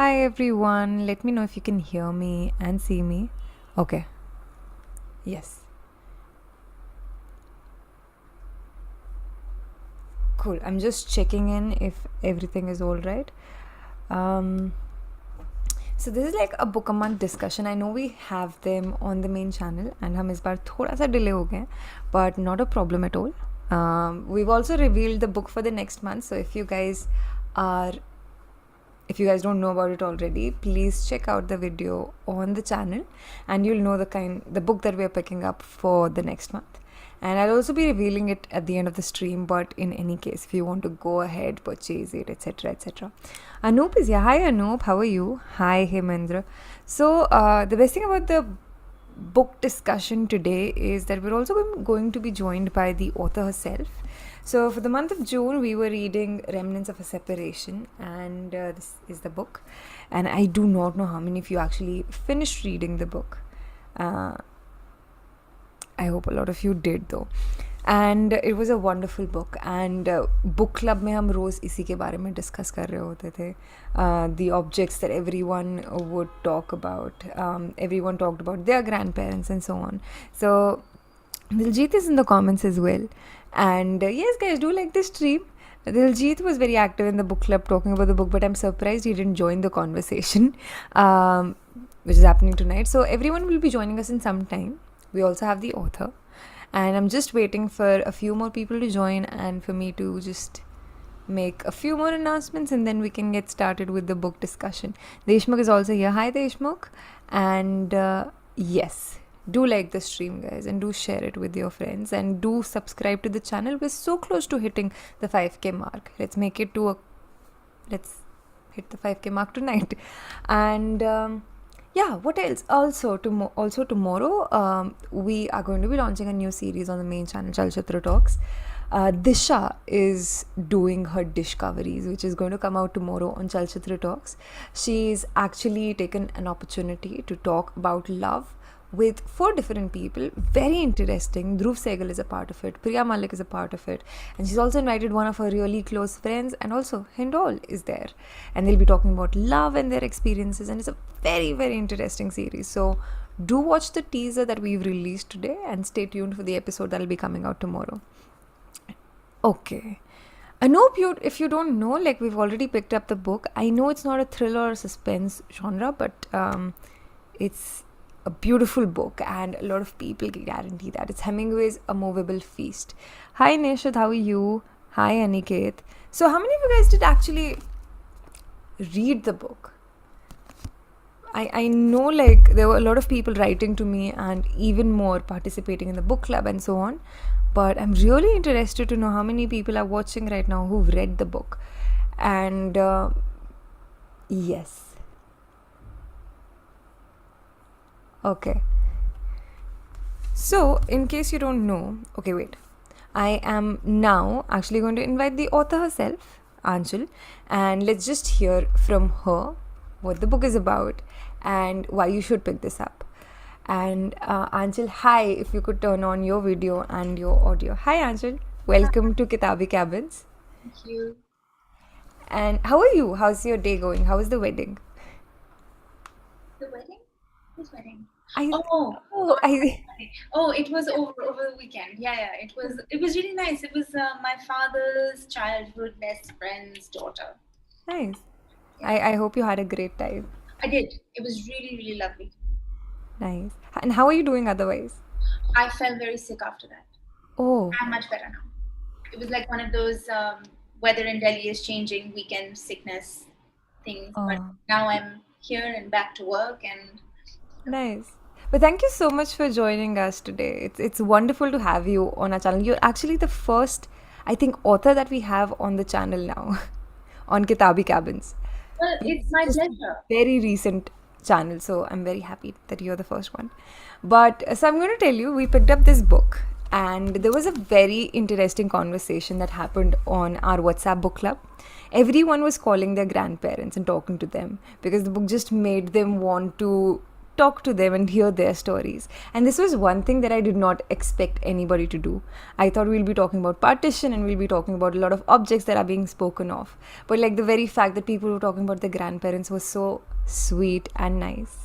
Hi everyone, let me know if you can hear me and see me. Okay, yes, cool. I'm just checking in if everything is all right. Um, so this is like a book a month discussion. I know we have them on the main channel and हम इस बार थोड़ा सा delay हो गए, but not a problem at all. We've also revealed the book for the next month, so are if you guys don't know about it already, please check out the video on the channel and you'll know the book that we are picking up for the next month. And I'll also be revealing it at the end of the stream, but in any case, if you want to go ahead, purchase it, etc., etc. Anoop is here. Hi Anoop, how are you? Hi Hemendra. So the best thing about the book discussion today is that we're also going to be joined by the author herself. So for the month of June, we were reading Remnants of a Separation, and this is the book. And I do not know how many of you actually finished reading the book. I hope a lot of you did though. And it was a wonderful book. And book club में हम रोज़ इसी के बारे में discuss कर रहे होते थे. The objects that everyone would talk about. Everyone talked about their grandparents and so on. So Diljit is in the comments as well. And yes, guys, do like this stream. Diljit was very active in the book club talking about the book, but I'm surprised he didn't join the conversation, which is happening tonight. So everyone will be joining us in some time. We also have the author. And I'm just waiting for a few more people to join and for me to just make a few more announcements and then we can get started with the book discussion. Deshmukh is also here. Hi Deshmukh. And yes, do like the stream, guys, and do share it with your friends and do subscribe to the channel. We're so close to hitting the 5k mark. Let's hit the 5k mark tonight. And yeah, what else? Also tomorrow, we are going to be launching a new series on the main channel, Chalchitra Talks. Disha is doing her discoveries, which is going to come out tomorrow on Chalchitra Talks. She's actually taken an opportunity to talk about love with 4 different people. Very interesting. Dhruv Sehgal is a part of it. Priya Malik is a part of it. And she's also invited one of her really close friends, and also Hindol is there. And they'll be talking about love and their experiences. And it's a very, very interesting series. So do watch the teaser that we've released today and stay tuned for the episode that'll be coming out tomorrow. Okay. Anoop, if you don't know, like we've already picked up the book. I know it's not a thriller or suspense genre, but it's a beautiful book and a lot of people can guarantee that. It's Hemingway's A Movable Feast. Hi Neshad, how are you? Hi Aniket. So how many of you guys did actually read the book? I know like there were a lot of people writing to me and even more participating in the book club and so on. But I'm really interested to know how many people are watching right now who've read the book. And yes. Okay. So, in case you don't know, okay, wait. I am now actually going to invite the author herself, Aanchal, and let's just hear from her what the book is about and why you should pick this up. And Aanchal, hi, if you could turn on your video and your audio. Hi, Aanchal. Welcome to Kitabi Cabins. Thank you. And how are you? How's your day going? How was the wedding? The wedding? Whose wedding? I It was over the weekend. Yeah. It was really nice. It was my father's childhood best friend's daughter. nice. I hope you had a great time. I did. It was really, really lovely. Nice. And how are you doing otherwise? I felt very sick after that. Oh, I'm much better now. It was like one of those weather in Delhi is changing weekend sickness things. But now I'm here and back to work and nice. But thank you so much for joining us today. It's wonderful to have you on our channel. You're actually the first, I think, author that we have on the channel now, on Kitabi Cabins. well, it's my pleasure. Very recent channel, so I'm very happy that you're the first one. But so I'm going to tell you, we picked up this book and there was a very interesting conversation that happened on our WhatsApp book club. Everyone was calling their grandparents and talking to them because the book just made them want to talk to them and hear their stories. And this was one thing that I did not expect anybody to do. I thought we'll be talking about partition and we'll be talking about a lot of objects that are being spoken of. But like the very fact that people were talking about their grandparents was so sweet and nice.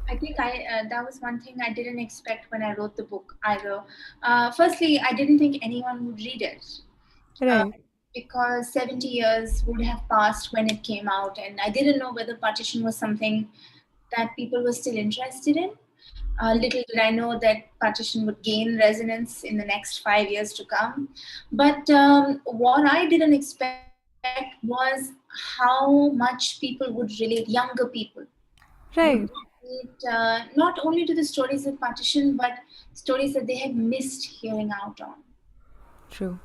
I think that was one thing I didn't expect when I wrote the book either. Firstly, I didn't think anyone would read it. Right. Because 70 years would have passed when it came out, and I didn't know whether partition was something that people were still interested in. Little did I know that partition would gain resonance in the next 5 years to come. But what I didn't expect was how much people would relate, younger people. Right. Not only to the stories of partition, but stories that they had missed hearing out on. True.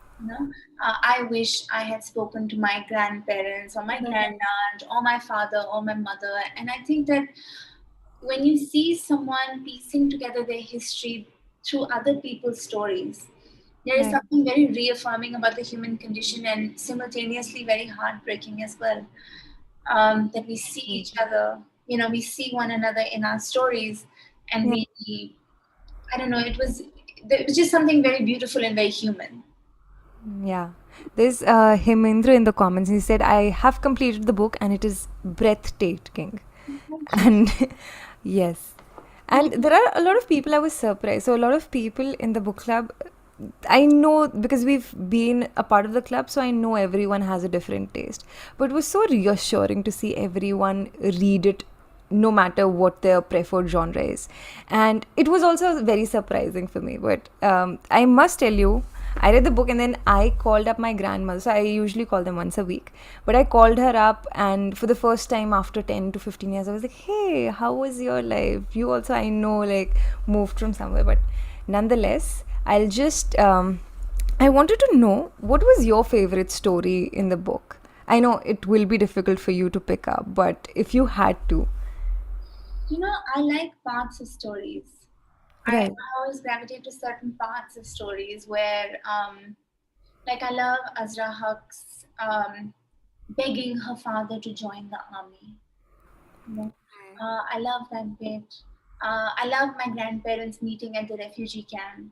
I wish I had spoken to my grandparents or my grandaunt or my father or my mother. And I think that when you see someone piecing together their history through other people's stories, there is something very reaffirming about the human condition and simultaneously very heartbreaking as well. That we see each other, we see one another in our stories, and I don't know, it was just something very beautiful and very human. Yeah. There's Hemendra in the comments. He said, I have completed the book and it is breathtaking. And yes. And there are a lot of people I was surprised. So, a lot of people in the book club, I know because we've been a part of the club, so I know everyone has a different taste. But it was so reassuring to see everyone read it no matter what their preferred genre is. And it was also very surprising for me. But I must tell you, I read the book and then I called up my grandmother. So I usually call them once a week. But I called her up, and for the first time after 10 to 15 years, I was like, hey, how was your life? You also, I know, like, moved from somewhere. But nonetheless, I'll just, I wanted to know, what was your favorite story in the book? I know it will be difficult for you to pick up, but if you had to. I like parts of stories. Right. I always gravitate to certain parts of stories where, like, I love Azra Huck's begging her father to join the army. I love that bit. I love my grandparents meeting at the refugee camp.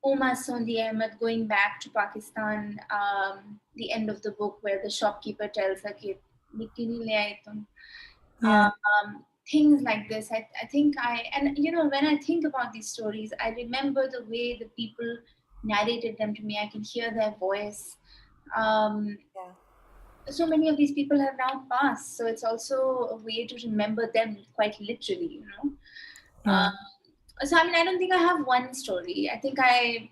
Uma Sondi Ahmed going back to Pakistan, the end of the book where the shopkeeper tells her, "Ki mitti nahi le aaye tum." Things like this. I think when I think about these stories, I remember the way the people narrated them to me. I can hear their voice. So many of these people have now passed, so it's also a way to remember them quite literally, so I don't think I have one story. I think I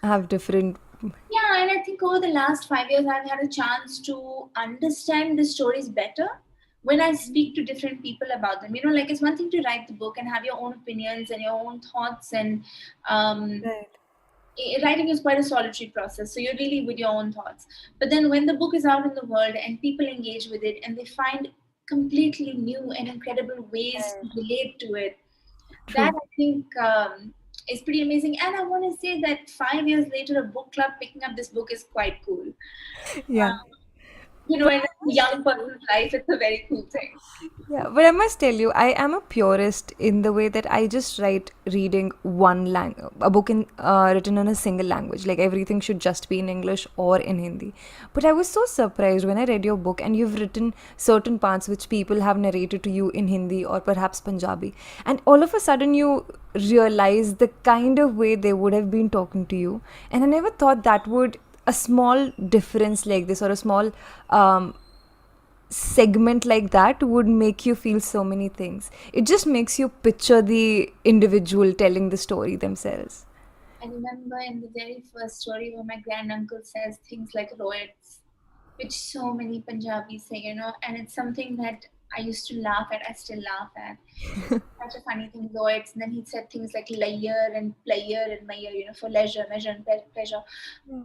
have different. Yeah, and I think over the last 5 years, I've had a chance to understand the stories better when I speak to different people about them. Like, it's one thing to write the book and have your own opinions and your own thoughts, and writing is quite a solitary process. So you're really with your own thoughts. But then when the book is out in the world and people engage with it and they find completely new and incredible ways to relate to it, that I think is pretty amazing. And I want to say that 5 years later, a book club picking up this book is quite cool. Yeah. In a young person's life, it's a very cool thing. Yeah, but I must tell you, I am a purist in the way that I just write reading a book written in a single language. Like, everything should just be in English or in Hindi. But I was so surprised when I read your book and you've written certain parts which people have narrated to you in Hindi or perhaps Punjabi. And all of a sudden you realize the kind of way they would have been talking to you. And I never thought that would, a small difference like this or a small segment like that would make you feel so many things. It just makes you picture the individual telling the story themselves. I remember in the very first story where my granduncle says things like roets, which so many Punjabis say, and it's something that I used to laugh at. I still laugh at. Such a funny thing, roets. And then he said things like layer and player and mayer, for leisure, measure and pleasure.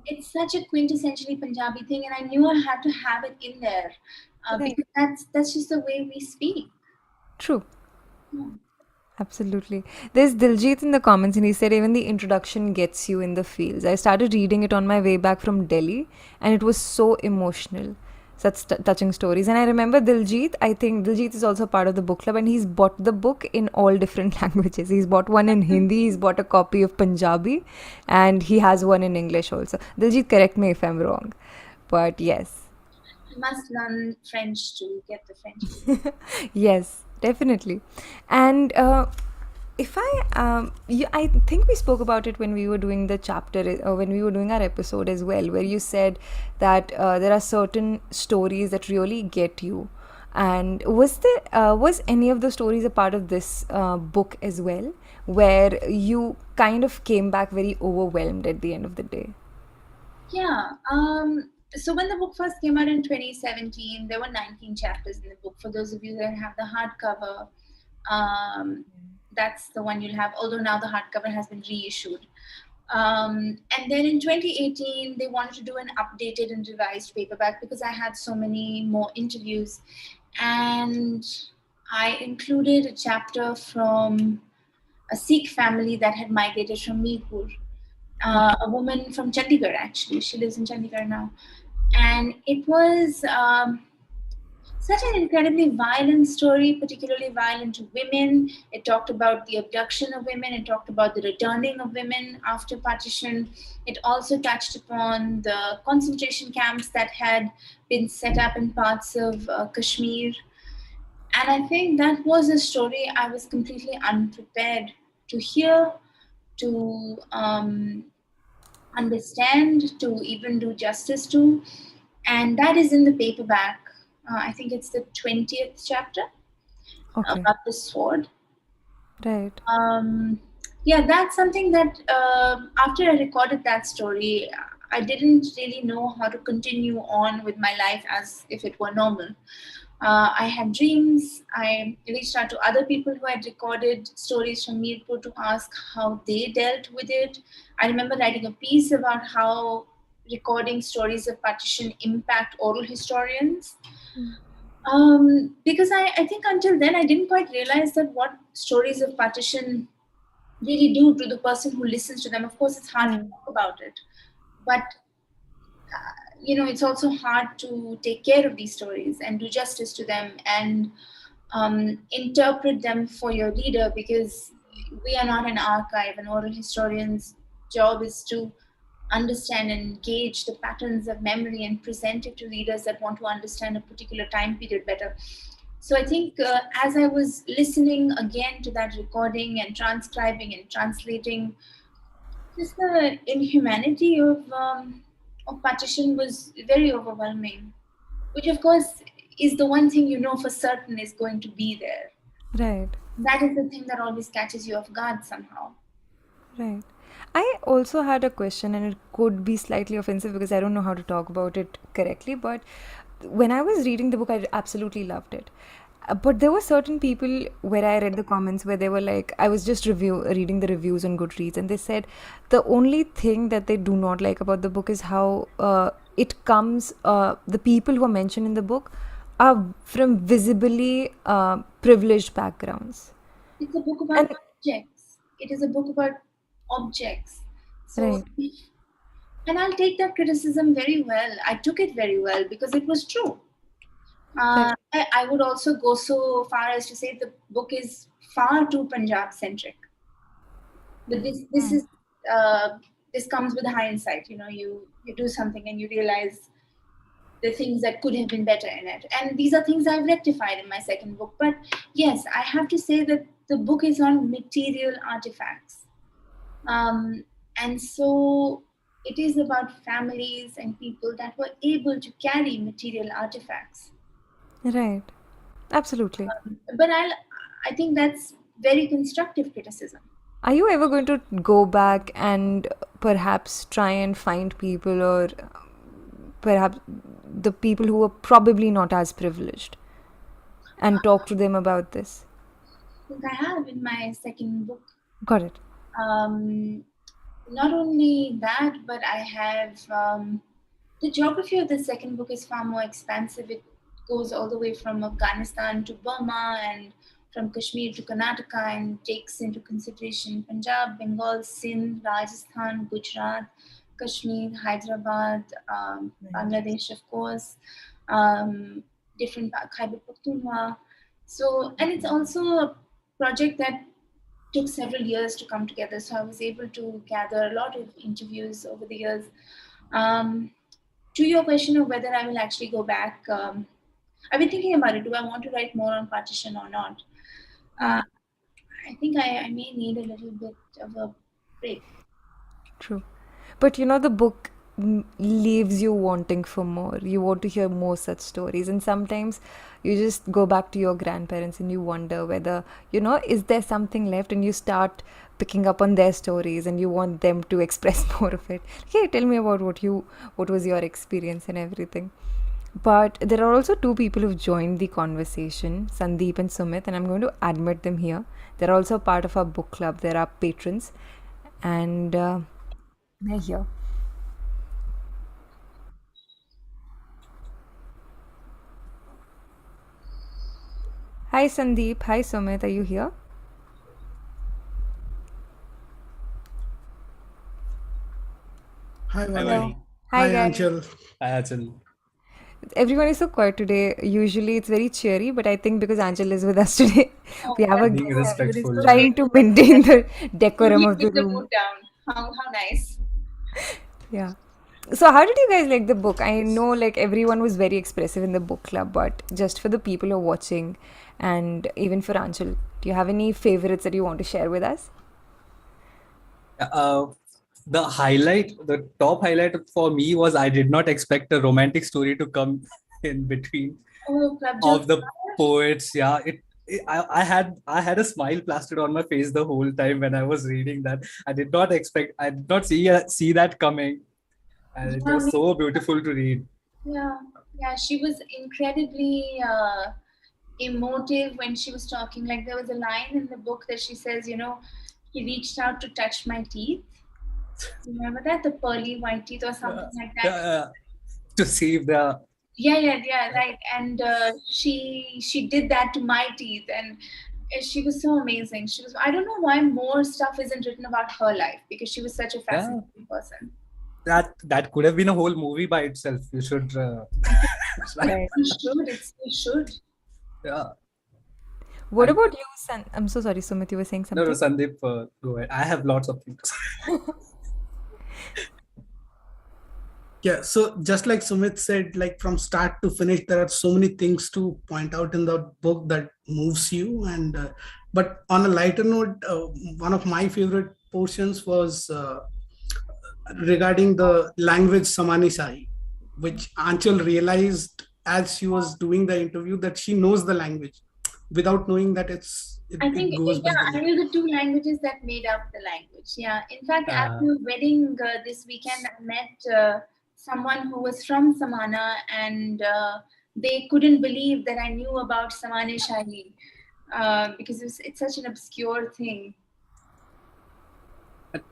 It's such a quintessentially Punjabi thing, and I knew I had to have it in there. Because that's just the way we speak. True. Absolutely. There's Diljit in the comments, and he said even the introduction gets you in the feels. I started reading it on my way back from Delhi, and it was so emotional. such touching stories. And I remember Diljit, I think Diljit is also part of the book club, and he's bought the book in all different languages. He's bought one in Hindi, he's bought a copy of Punjabi, and he has one in English also. Diljit, correct me if I'm wrong. But yes. You must learn French to get the French. Yes, definitely. And if I think we spoke about it when we were doing the chapter, when we were doing our episode as well, where you said that there are certain stories that really get you. And was any of the stories a part of this book as well, where you kind of came back very overwhelmed at the end of the day? Yeah. So when the book first came out in 2017, there were 19 chapters in the book. For those of you that have the hardcover, that's the one you'll have, although now the hardcover has been reissued. And then in 2018, they wanted to do an updated and revised paperback because I had so many more interviews. And I included a chapter from a Sikh family that had migrated from Mirpur. A woman from Chandigarh, actually. She lives in Chandigarh now. And it was such an incredibly violent story, particularly violent to women. It talked about the abduction of women, it talked about the returning of women after partition. It also touched upon the concentration camps that had been set up in parts of Kashmir. And I think that was a story I was completely unprepared to hear, to understand, to even do justice to. And that is in the paperback. I think it's the 20th chapter Okay. about the sword. Right. Yeah, that's something that after I recorded that story, I didn't really know how to continue on with my life as if it were normal. I had dreams. I reached out to other people who had recorded stories from Mirpur to ask how they dealt with it. I remember writing a piece about how recording stories of partition impact oral historians. Because I think until then I didn't quite realize that what stories of partition really do to the person who listens to them. Of course, it's hard to Right. talk about it, but it's also hard to take care of these stories and do justice to them and interpret them for your reader, because we are not an archive. An oral historian's job is to understand and gauge the patterns of memory and present it to readers that want to understand a particular time period better. So I think as I was listening again to that recording and transcribing and translating, just the inhumanity of partition was very overwhelming, which of course is the one thing you know for certain is going to be there. Right. That is the thing that always catches you off guard somehow. Right. I also had a question, and it could be slightly offensive because I don't know how to talk about it correctly. But when I was reading the book, I absolutely loved it. But there were certain people where I read the comments where they were like, I was just reading the reviews on Goodreads, and they said the only thing that they do not like about the book is how the people who are mentioned in the book are from visibly privileged backgrounds. It's a book about And objects. It is a book about objects. So, right, and I'll take that criticism very well. I took it very well because it was true. right, I would also go so far as to say the book is far too Punjab centric. But uh, this comes with hindsight. You do something and you realize the things that could have been better in it, and these are things I've rectified in my second book. But yes, I have to say that the book is on material artifacts, and so it is about families and people that were able to carry material artifacts. right. Absolutely. But I think that's very constructive criticism. Are you ever going to go back and perhaps try and find people, or perhaps the people who are probably not as privileged, and talk to them about this? I think I have in my second book. Got it. um, Not only that, but I have the geography of the second book is far more expansive. It goes all the way from Afghanistan to Burma and from Kashmir to Karnataka, and takes into consideration Punjab, Bengal, Sindh, Rajasthan, Gujarat, Kashmir, Hyderabad, Nice. Bangladesh, of course. different Khyber Pakhtunkhwa. So, and it's also a project that took several years to come together. So I was able to gather a lot of interviews over the years. To your question of whether I will actually go back, I've been thinking about it. Do I want to write more on Partition or not? I think I may need a little bit of a break. True. But you know, the book leaves you wanting for more. You want to hear more such stories. And sometimes you just go back to your grandparents and you wonder whether, you know, is there something left? And you start picking up on their stories and you want them to express more of it. Hey, tell me about what was your experience and everything. But there are also two people who've joined the conversation, Sandeep and Sumit, and I'm going to admit them here. They're also part of our book club. They're our patrons. And they're here. Hi Sandeep, hi Sumit, are you here? Hi, Hello. Vali. Hi Hi, guys. Aanchal. Aanchal. Everyone is so quiet today. Usually it's very cheery, but I think because Angel is with us today, Oh, we have a Being guest. Everyone is respectful. trying to maintain the decorum you of the bring the room. mood down. How nice. Yeah. So how did you guys like the book? I know like everyone was very expressive in the book club, but just for the people who are watching and even for Anchal, do you have any favorites that you want to share with us? Uh, the top highlight for me was I did not expect a romantic story to come in between Oh, Club of the Joe. poets. Yeah, I had a smile plastered on my face the whole time when I was reading that. I did not see that coming, and it Yeah, was so beautiful to read. yeah, yeah. She was incredibly emotive when she was talking. Like there was a line in the book that she says, he reached out to touch my teeth. Remember that? The pearly white teeth or something like that. To see if the Yeah, right. And she did that to my teeth, and she was so amazing. She was. I don't know why more stuff isn't written about her life because she was such a yeah fascinating person. that could have been a whole movie by itself. You should I think Right. we should. We should. yeah. What And about you, San? I'm so sorry, Sumit, you were saying no, something? Sandeep, go ahead. I have lots of things. Yeah, so just like Sumit said, like from start to finish, there are so many things to point out in the book that moves you. And but on a lighter note, one of my favorite portions was regarding the language Samani, which Anchal realized as she was doing the interview that she knows the language without knowing that I it think, goes by the yeah, I name. knew the two languages that made up the language. Yeah. In fact, at Uh, the wedding this weekend, I met someone who was from Samana, and they couldn't believe that I knew about Samane Shahi because it's such an obscure thing.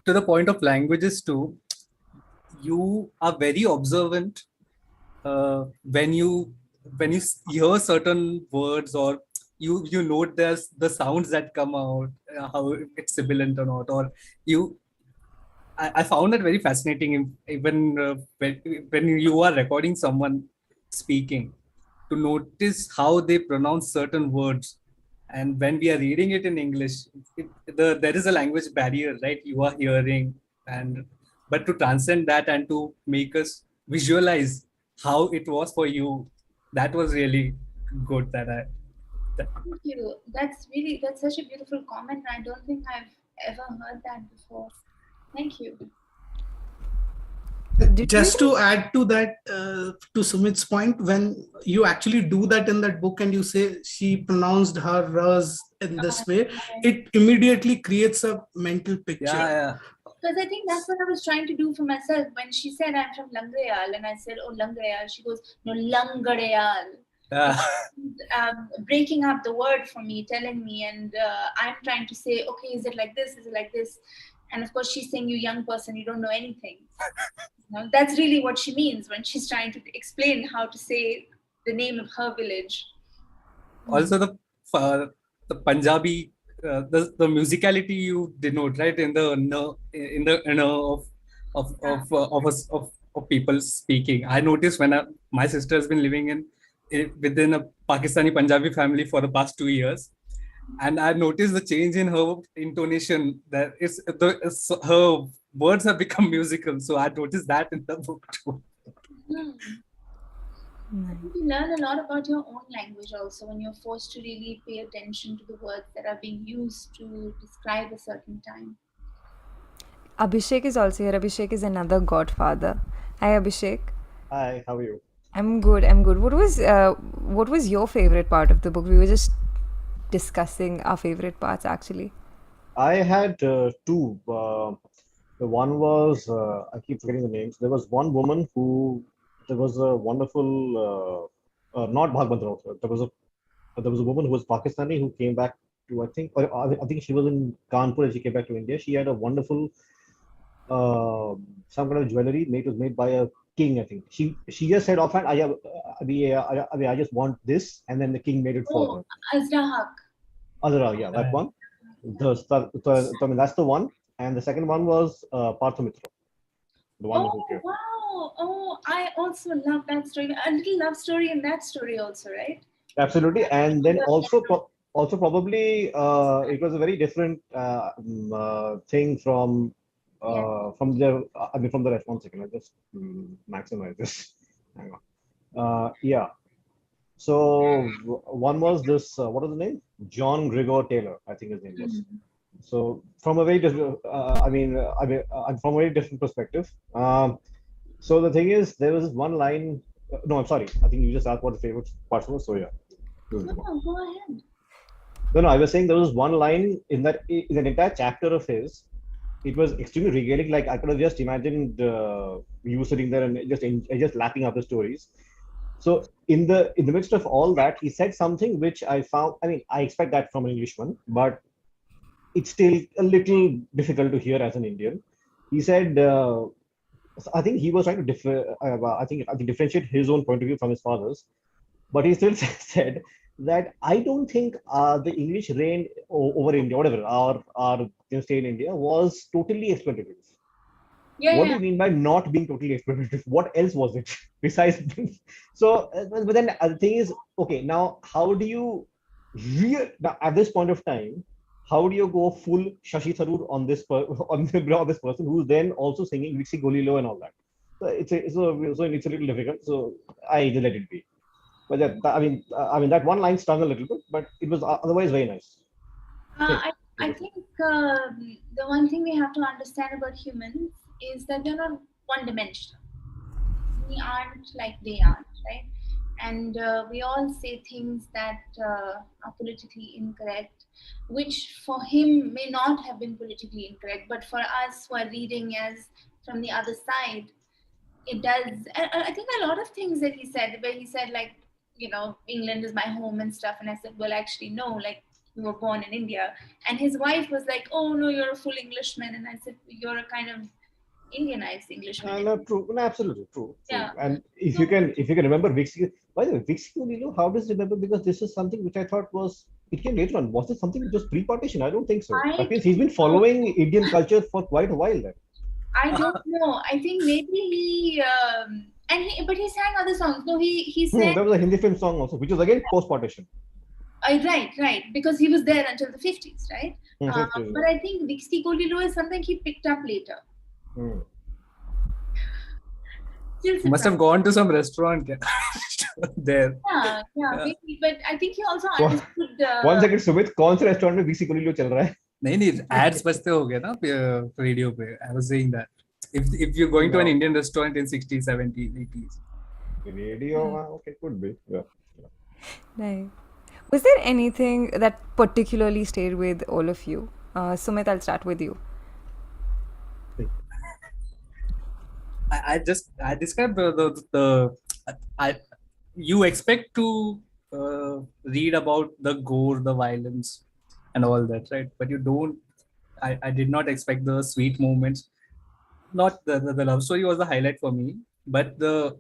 to the point of languages too, you are very observant when you hear certain words, or you note there's the sounds that come out, how it's sibilant or not, or you I found that very fascinating, even when you are recording someone speaking, to notice how they pronounce certain words. And when we are reading it in English, there is a language barrier, right? You are hearing, and but to transcend that and to make us visualize how it was for you, that was really good. That Thank you. That's such a beautiful comment. I don't think I've ever heard that before. Thank you. Did you Just to add to that, to Sumit's point, when you actually do that in that book and you say she pronounced her rs in this way, it immediately creates a mental picture. yeah, Because I think that's what I was trying to do for myself. When she said I'm from Langrayal, and I said, "Oh, Langrayal," she goes, "No, Langrayal." yeah. Breaking up the word for me, telling me, and I'm trying to say, "Okay, is it like this? Is it like this?" And of course, she's saying, "You young person, you don't know anything." That's really what she means when she's trying to explain how to say the name of her village. Also uh, the Punjabi, the musicality you denote, right, in the of of people speaking. I noticed when my sister has been living within a Pakistani Punjabi family for the past 2 years, and I noticed the change in her intonation. That her words have become musical. So I noticed that in the book too. I think you learn a lot about your own language also when you're forced to really pay attention to the words that are being used to describe a certain time. Abhishek is also here. Abhishek is another godfather. Hi, Abhishek. Hi, how are you? I'm good. What was your favorite part of the book? We were just discussing our favorite parts actually. I had two. The one was, I keep forgetting the names. There was one woman there was a wonderful, not Bhagwan Malhotra. There was a woman who was Pakistani who came back to, I think she was in Kanpur and she came back to India. She had a wonderful, some kind of jewelry was made by a king, I think. She just said offhand, I just want this, and then the king made it for her. Azra. Yeah, that one. I mean, that's the one. And the second one was Parthomitra, the one who came. Wow! Oh, I also love that story. A little love story in that story also, right? Absolutely. And then also probably it was a very different thing from the rest. 1 second, I just maximize this. Hang on. Yeah. So one was this. What was the name? John Grigor Taylor, I think his name was. So from a very different, from a very different perspective. So the thing is, there was this one line. No, I'm sorry. I think you just asked what the favorite parts were. So yeah. No, go ahead. No, I was saying there was one line in that entire chapter of his. It was extremely regaling. Like I could have just imagined you sitting there and just lapping up the stories. So in the midst of all that, he said something which I found. I mean, I expect that from an Englishman, but it's still a little difficult to hear as an Indian. He said, I think he was trying to differentiate his own point of view from his father's, but he still said that I don't think the English reign over India, whatever, our stay in India was totally exploitative. What do you mean by not being totally exploitative? What else was it besides? So, but then the thing is, okay, now how do you at this point of time? How do you go full Shashi Tharoor on this person who's then also singing Vixi Golilo and all that? So it's a little difficult. So I just let it be. But I mean that one line stung a little bit, but it was otherwise very nice. I think the one thing we have to understand about humans is that they're not one-dimensional. We aren't like they aren't, right? And we all say things that are politically incorrect, which for him may not have been politically incorrect, but for us who are reading as from the other side, it does. And I think a lot of things that he said, where he said like, England is my home and stuff, and I said, well, actually no, like you were born in India, and his wife was like, oh no, you're a full Englishman, and I said, you're a kind of Indianized Englishman. No, true. No, absolutely true. Yeah. And if you can remember Vixi, by the way, Vixi Golilo, how does it remember? Because this is something which I thought it came later on. Was it something which was pre-partition? I don't think so. That means he's been following Indian culture for quite a while then. I don't know. I think maybe he but he sang other songs. No, he said there was a Hindi film song also, which was again post-partition. Right. Because he was there until the 50s, right? 50s, but I think Vixi Golilo is something he picked up later. Must have gone to some restaurant there. Yeah, maybe, but I think he also understood. 1 second, Sumit, कौन से restaurant में Vixi Golilo चल रहा है? नहीं, ads बजते हो गए ना radio पे. I was saying that if you're going to an Indian restaurant in 60s, 70s, 80s. Radio, okay, could be. Yeah. Right. Was there anything that particularly stayed with all of you? Sumit, I'll start with you. I described you expect to read about the gore, the violence, and all that, right? But you don't. I did not expect the sweet moments. Not the love story was the highlight for me, but the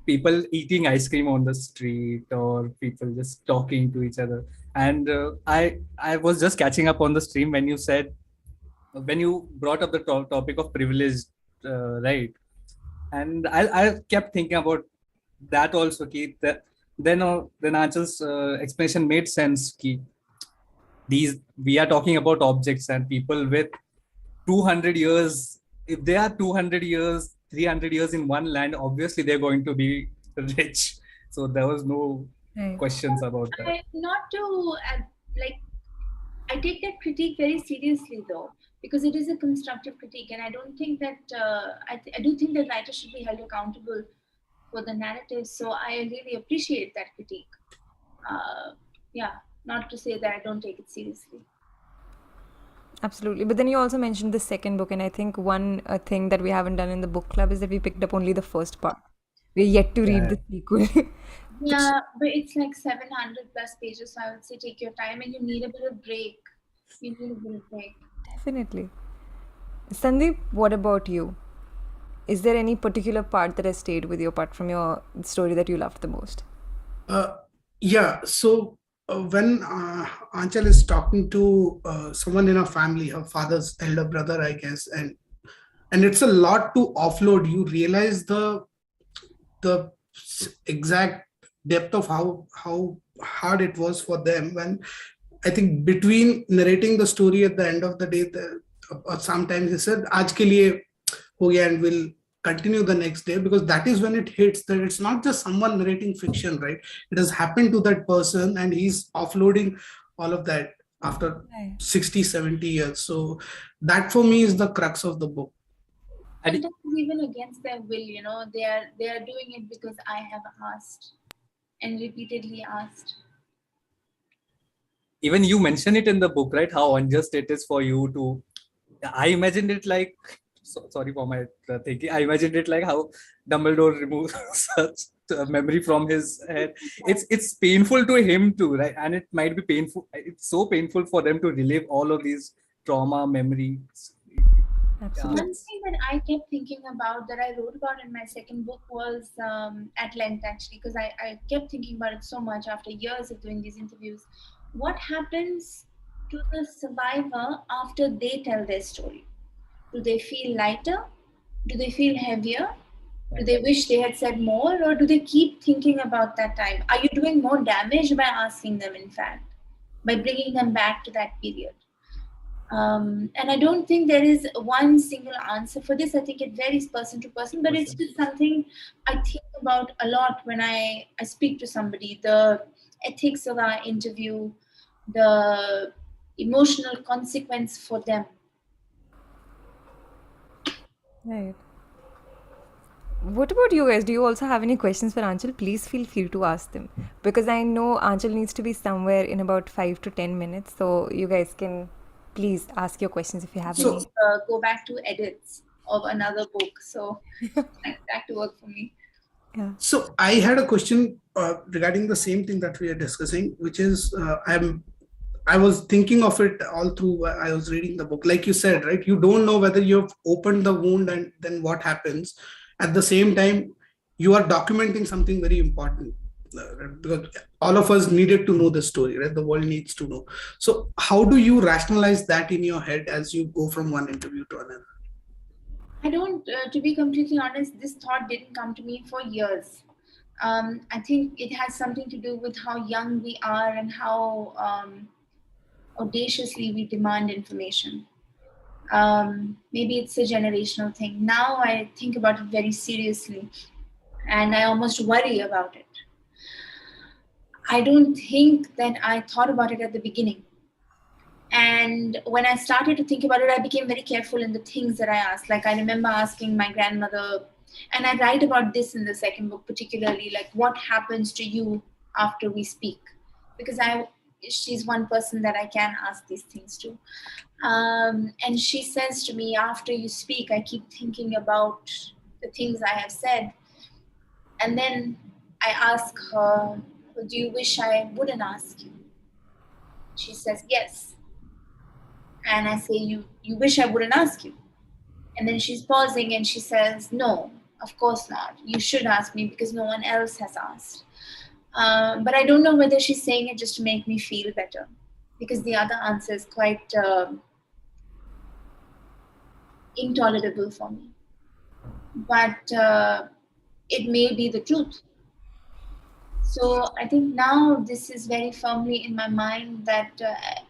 people eating ice cream on the street or people just talking to each other. And I was just catching up on the stream when you brought up the topic of privilege, right? And I kept thinking about that also, Keith. Then Anchal's explanation made sense. Keith. We are talking about objects and people with 200 years. If they are 200 years, 300 years in one land, obviously they're going to be rich. So there was no Right. questions about that. I take that critique very seriously, though, because it is a constructive critique, and I don't think that I do think that writers should be held accountable for the narrative. So I really appreciate that critique. Yeah, not to say that I don't take it seriously. Absolutely. But then you also mentioned the second book, and I think one thing that we haven't done in the book club is that we picked up only the first part. We're yet to read the sequel. Yeah, but it's like 700 plus pages, so I would say take your time, and you need a bit of break. Definitely. Sandeep, what about you? Is there any particular part that has stayed with you apart from your story that you loved the most? Yeah, so when Aanchal is talking to someone in her family, her father's elder brother, I guess, and it's a lot to offload. You realize the exact depth of how hard it was for them. When I think between narrating the story at the end of the day, sometimes he said, "Aaj ke liye ho gaya," and we'll continue the next day, because that is when it hits that it's not just someone narrating fiction, right? It has happened to that person, and he's offloading all of that after 60, 70 years. So that for me is the crux of the book. And even against their will, they are doing it because I have asked and repeatedly asked. Even you mention it in the book, right? How unjust it is for you to. I imagined it like. Sorry for my thinking. I imagined it like how Dumbledore removes such memory from his head. It's painful to him too, right? And it might be painful. It's so painful for them to relive all of these trauma memories. Absolutely. One thing that I kept thinking about, that I wrote about in my second book, was at length, actually, because I kept thinking about it so much after years of doing these interviews. What happens to the survivor after they tell their story? Do they feel lighter? Do they feel heavier? Do they wish they had said more, or do they keep thinking about that time? Are you doing more damage by asking them, in fact, by bringing them back to that period? And I don't think there is one single answer for this. I think it varies person to person, but it's just something I think about a lot when I speak to somebody. The ethics of our interview, the emotional consequence for them. Right. What about you guys? Do you also have any questions for Aanchal? Please feel free to ask them, because I know Aanchal needs to be somewhere in about 5 to 10 minutes. So you guys can please ask your questions if you have any. Go back to edits of another book. So back to work for me. Yeah. So I had a question regarding the same thing that we are discussing, which is I was thinking of it all through. I was reading the book, like you said, right? You don't know whether you've opened the wound and then what happens. At the same time, you are documenting something very important, because all of us needed to know the story, right? The world needs to know. So how do you rationalize that in your head as you go from one interview to another? I don't, to be completely honest, this thought didn't come to me for years. I think it has something to do with how young we are and how audaciously we demand information. Maybe it's a generational thing. Now I think about it very seriously, and I almost worry about it. I don't think that I thought about it at the beginning. And when I started to think about it, I became very careful in the things that I asked. Like, I remember asking my grandmother, and I write about this in the second book particularly, like, what happens to you after we speak? Because she's one person that I can ask these things to. And she says to me, after you speak, I keep thinking about the things I have said. And then I ask her, do you wish I wouldn't ask you? She says, yes. And I say, you wish I wouldn't ask you? And then she's pausing and she says, no, of course not. You should ask me because no one else has asked. But I don't know whether she's saying it just to make me feel better, because the other answer is quite intolerable for me. but it may be the truth. So I think now this is very firmly in my mind that,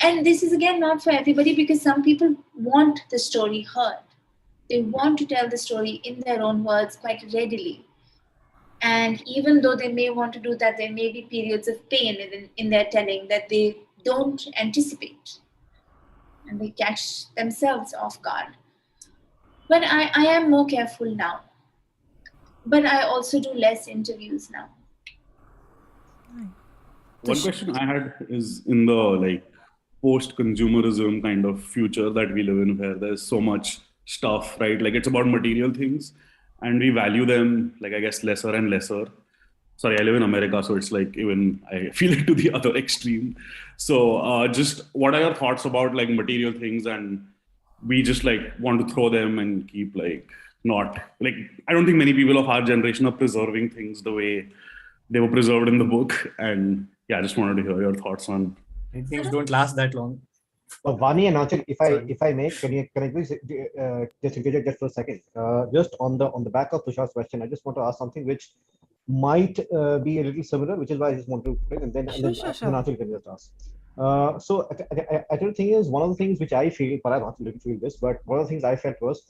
and this is again not for everybody, because some people want the story heard. They want to tell the story in their own words quite readily. And even though they may want to do that, there may be periods of pain in their telling that they don't anticipate, and they catch themselves off guard. But I am more careful now. But I also do less interviews now. One question I had is in the like post-consumerism kind of future that we live in, where there's so much stuff, right? Like it's about material things, and we value them, like I guess, lesser and lesser. Sorry, I live in America, so it's like even I feel it to the other extreme. So, just what are your thoughts about like material things, and we just like want to throw them and keep like not like I don't think many people of our generation are preserving things the way they were preserved in the book, and yeah, I just wanted to hear your thoughts on. Things don't last that long. Vani and Aanchal, Sorry. if I may, can I please just engage just for a second? Just on the back of Tushar's question, I just want to ask something which might be a little similar, which is why I just want to put it, and then Aanchal can just ask. So I don't think is one of the things which I feel, but I don't feel this, but one of the things I felt was,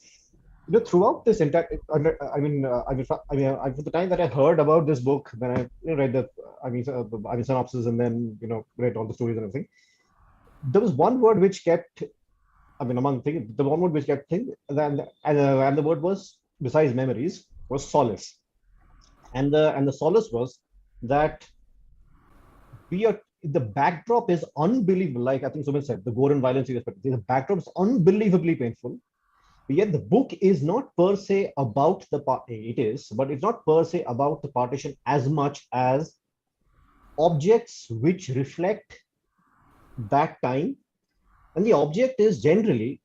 throughout this entire, for the time that I heard about this book, when I read the, synopsis, and then read all the stories and everything, there was one word which kept, among things, the one word which kept thing, and the word was, besides memories, was solace, and the solace was that the backdrop is unbelievable. Like I think Sumit said, the gore and violence is expected. The backdrop is unbelievably painful. But yet the book is not per se about but it's not per se about the partition as much as objects which reflect that time. And the object is generally,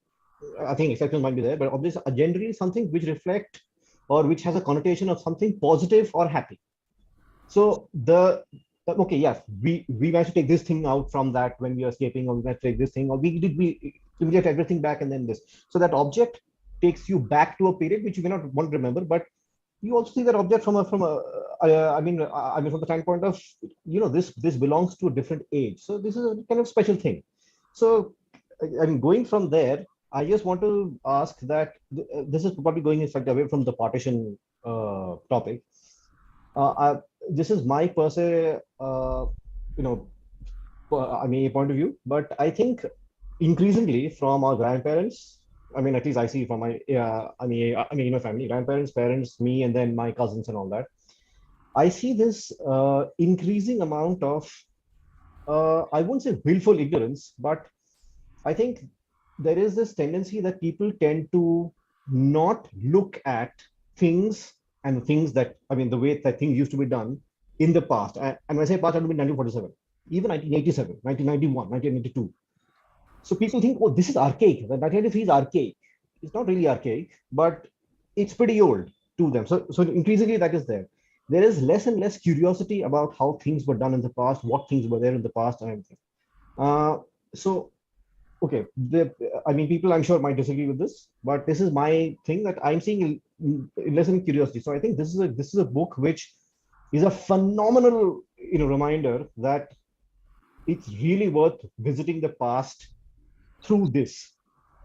I think exceptions might be there, but objects are generally something which reflect or which has a connotation of something positive or happy. So okay, yes, we managed to take this thing out from that when we are escaping, or we might take this thing, or we get everything back and then this. So that object takes you back to a period which you may not want to remember, but you also see that object from the standpoint of, this belongs to a different age. So this is a kind of special thing. So going from there, I just want to ask that this is probably going in fact away from the partition topic. This is my per se, point of view, but I think increasingly from our grandparents, at least I see from my, my family, grandparents, parents, me, and then my cousins and all that, I see this increasing amount of, I won't say willful ignorance, but I think there is this tendency that people tend to not look at things and the things that, the way that things used to be done in the past. And when I say past, I mean 1947, even 1987, 1991, 1992. So people think, oh, this is archaic. The 1993 is archaic. It's not really archaic, but it's pretty old to them. So increasingly that is there. There is less and less curiosity about how things were done in the past, what things were there in the past, and everything. Okay, people I'm sure might disagree with this, but this is my thing that I'm seeing less in curiosity. So I think this is a book which is a phenomenal, reminder that it's really worth visiting the past through this.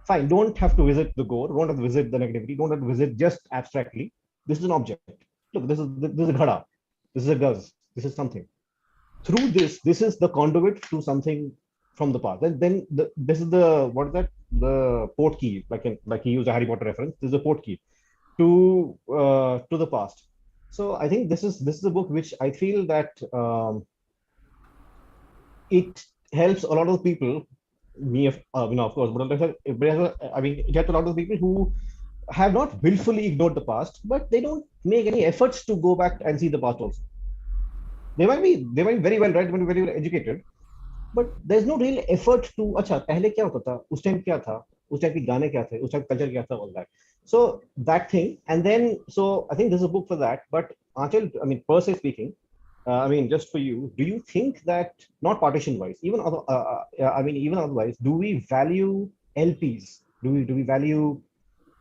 Fine, don't have to visit the gore, don't have to visit the negativity, don't have to visit just abstractly. This is an object. Look, this is a ghada, this is a guz, this is something. Through this is the conduit to something from the past. Then this is the, what is that? The port key, like he used a Harry Potter reference. This is the port key to the past. So I think this is a book which I feel that it helps a lot of people. Me, of course, but it helps a lot of people who have not willfully ignored the past, but they don't make any efforts to go back and see the past also. They might be very well read, very well educated, but there's no real effort to, अच्छा, पहले क्या होता था, उस time क्या था, उस time के गाने क्या थे, उस टाइम कल्चर क्या था, all that. So that thing, and then, so I think there's a book for that. But Aanchal, per se speaking, just for you, do you think that, not partition wise, even otherwise, do we value LPs? Do we value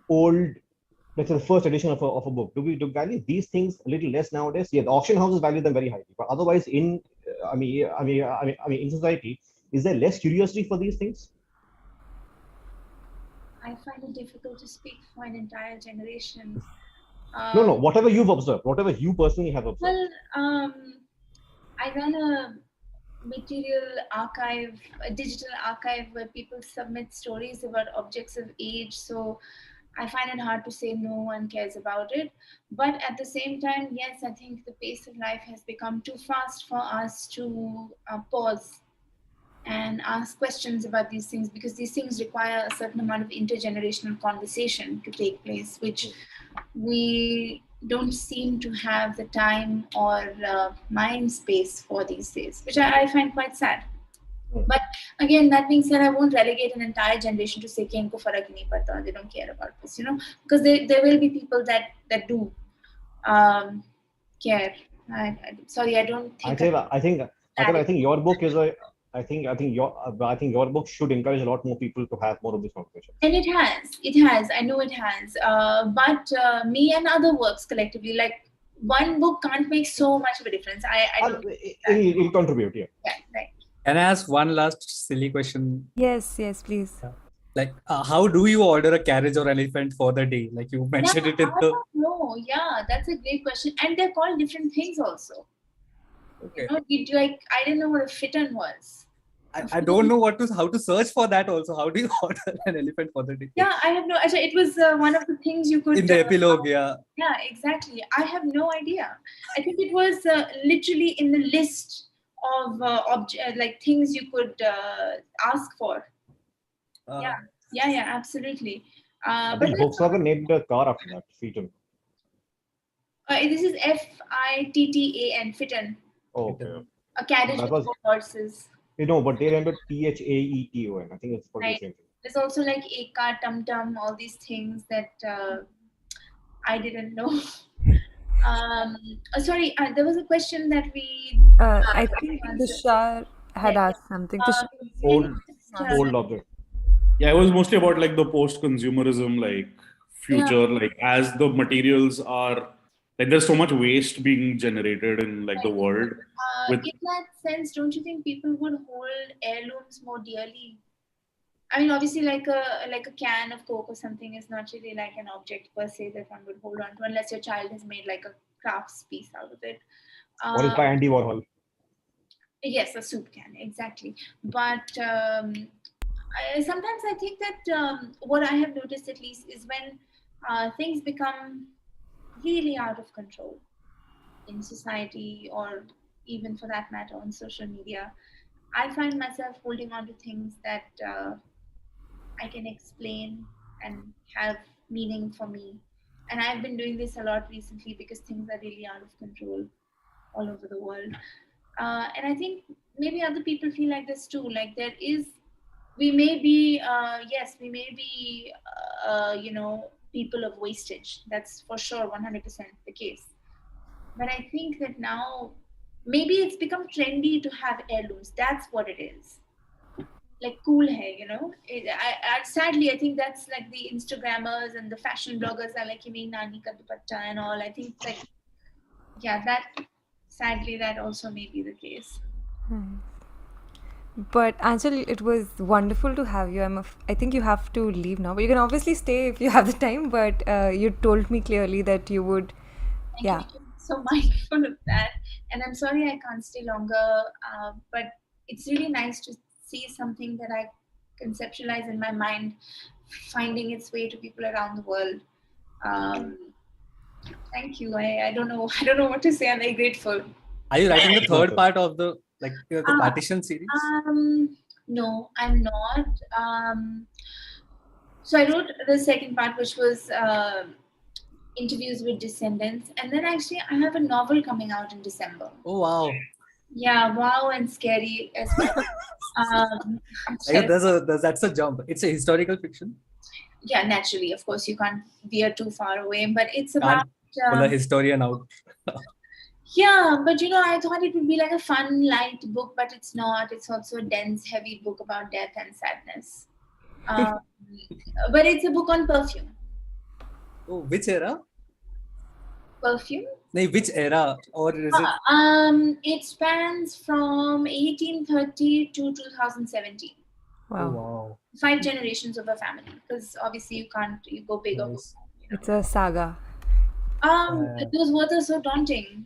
old let's say the first edition of a book, do we value these things a little less nowadays? Yeah, the auction houses value them very highly, but otherwise, in society, is there less curiosity for these things? I find it difficult to speak for an entire generation. No. Whatever you've observed, whatever you personally have observed. Well, I run a material archive, a digital archive where people submit stories about objects of age. So I find it hard to say no one cares about it. But at the same time, yes, I think the pace of life has become too fast for us to pause and ask questions about these things, because these things require a certain amount of intergenerational conversation to take place, which we don't seem to have the time or mind space for these days, which I find quite sad. But again, that being said, I won't relegate an entire generation to say कि इनको फर्क ही नहीं पड़ता, they don't care about this, because there will be people that do care. Sorry, I don't think. I think your book is I think your book should encourage a lot more people to have more of this conversation. And it has. I know it has. But me and other works collectively, like one book can't make so much of a difference. I don't. It'll contribute, yeah. Yeah, right. Can I ask one last silly question? Yes, please. Like, how do you order a carriage or elephant for the day? Like you mentioned it in I don't know. Yeah, that's a great question. And they're called different things also. Okay. I didn't know what a fitan was. I don't know how to search for that also. How do you order an elephant for the day? Yeah, I have no. Actually, it was one of the things you could. In the epilogue, yeah. Yeah, exactly. I have no idea. I think it was literally in the list of like things you could ask for. Yeah, absolutely. But Volkswagen named the car after that, Fitan. This is F-I-T-T-A-N, Fitan. Oh, okay. A carriage with 4 horses. But they named it T-H-A-E-T-O-N. I think it's probably the same thing. There's also like Eka, Tum Tum, all these things that I didn't know. Sorry, there was a question that we. I think Tushar had asked something. Old object. Yeah, it was mostly about like the post-consumerism, like future, like as the materials are, like there's so much waste being generated in like the world. In that sense, don't you think people would hold heirlooms more dearly? I mean, obviously, like a can of Coke or something is not really like an object per se that one would hold on to, unless your child has made like a crafts piece out of it. Or is by Andy Warhol. Yes, a soup can, exactly. But sometimes I think that what I have noticed at least is when things become really out of control in society, or even for that matter on social media, I find myself holding on to things that I can explain and have meaning for me. And I've been doing this a lot recently because things are really out of control all over the world. And I think maybe other people feel like this too. Like we may be people of wastage. That's for sure 100% the case. But I think that now maybe it's become trendy to have heirlooms. That's what it is. Like cool hai, sadly, I think that's like the Instagrammers and the fashion bloggers are like, nani ka dupatta and all. I think like, sadly, that also may be the case. But Aanchal, it was wonderful to have you. I think you have to leave now, but you can obviously stay if you have the time. But you told me clearly that you would. Thank you. So mindful of that, and I'm sorry I can't stay longer. But it's really nice to see something that I conceptualize in my mind finding its way to people around the world. Thank you. I don't know what to say. I'm very grateful. Are you writing the third part of the Partition series? No, I'm not. So I wrote the second part, which was interviews with descendants, and then actually I have a novel coming out in December. Oh wow! Yeah, wow, and scary as well. That's a jump. It's a historical fiction. Yeah, naturally, of course, you can't veer too far away, but it's about pull a historian out. Yeah, but I thought it would be like a fun, light book, but it's not. It's also a dense, heavy book about death and sadness. But it's a book on perfume. Oh, which era? Perfume. No, which era? Or is it? It spans from 1830 to 2017. Oh, Wow. wow. 5 generations of a family, because obviously you go big or go Nice. home, It's a saga. Those words are so daunting.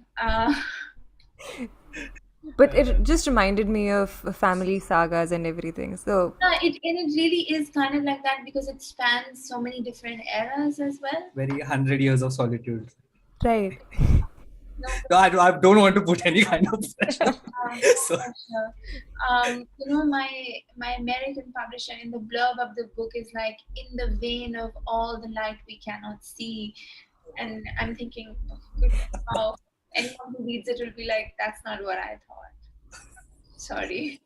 But it just reminded me of family sagas and everything. So, It really is kind of like that because it spans so many different eras as well. Very 100 years of solitude. right. No, I don't want to put any kind of pressure. So, Sure. My American publisher in the blurb of the book is like, in the vein of all the light we cannot see. And I'm thinking, oh, goodness, wow. Anyone who reads it will be like, that's not what I thought. Sorry.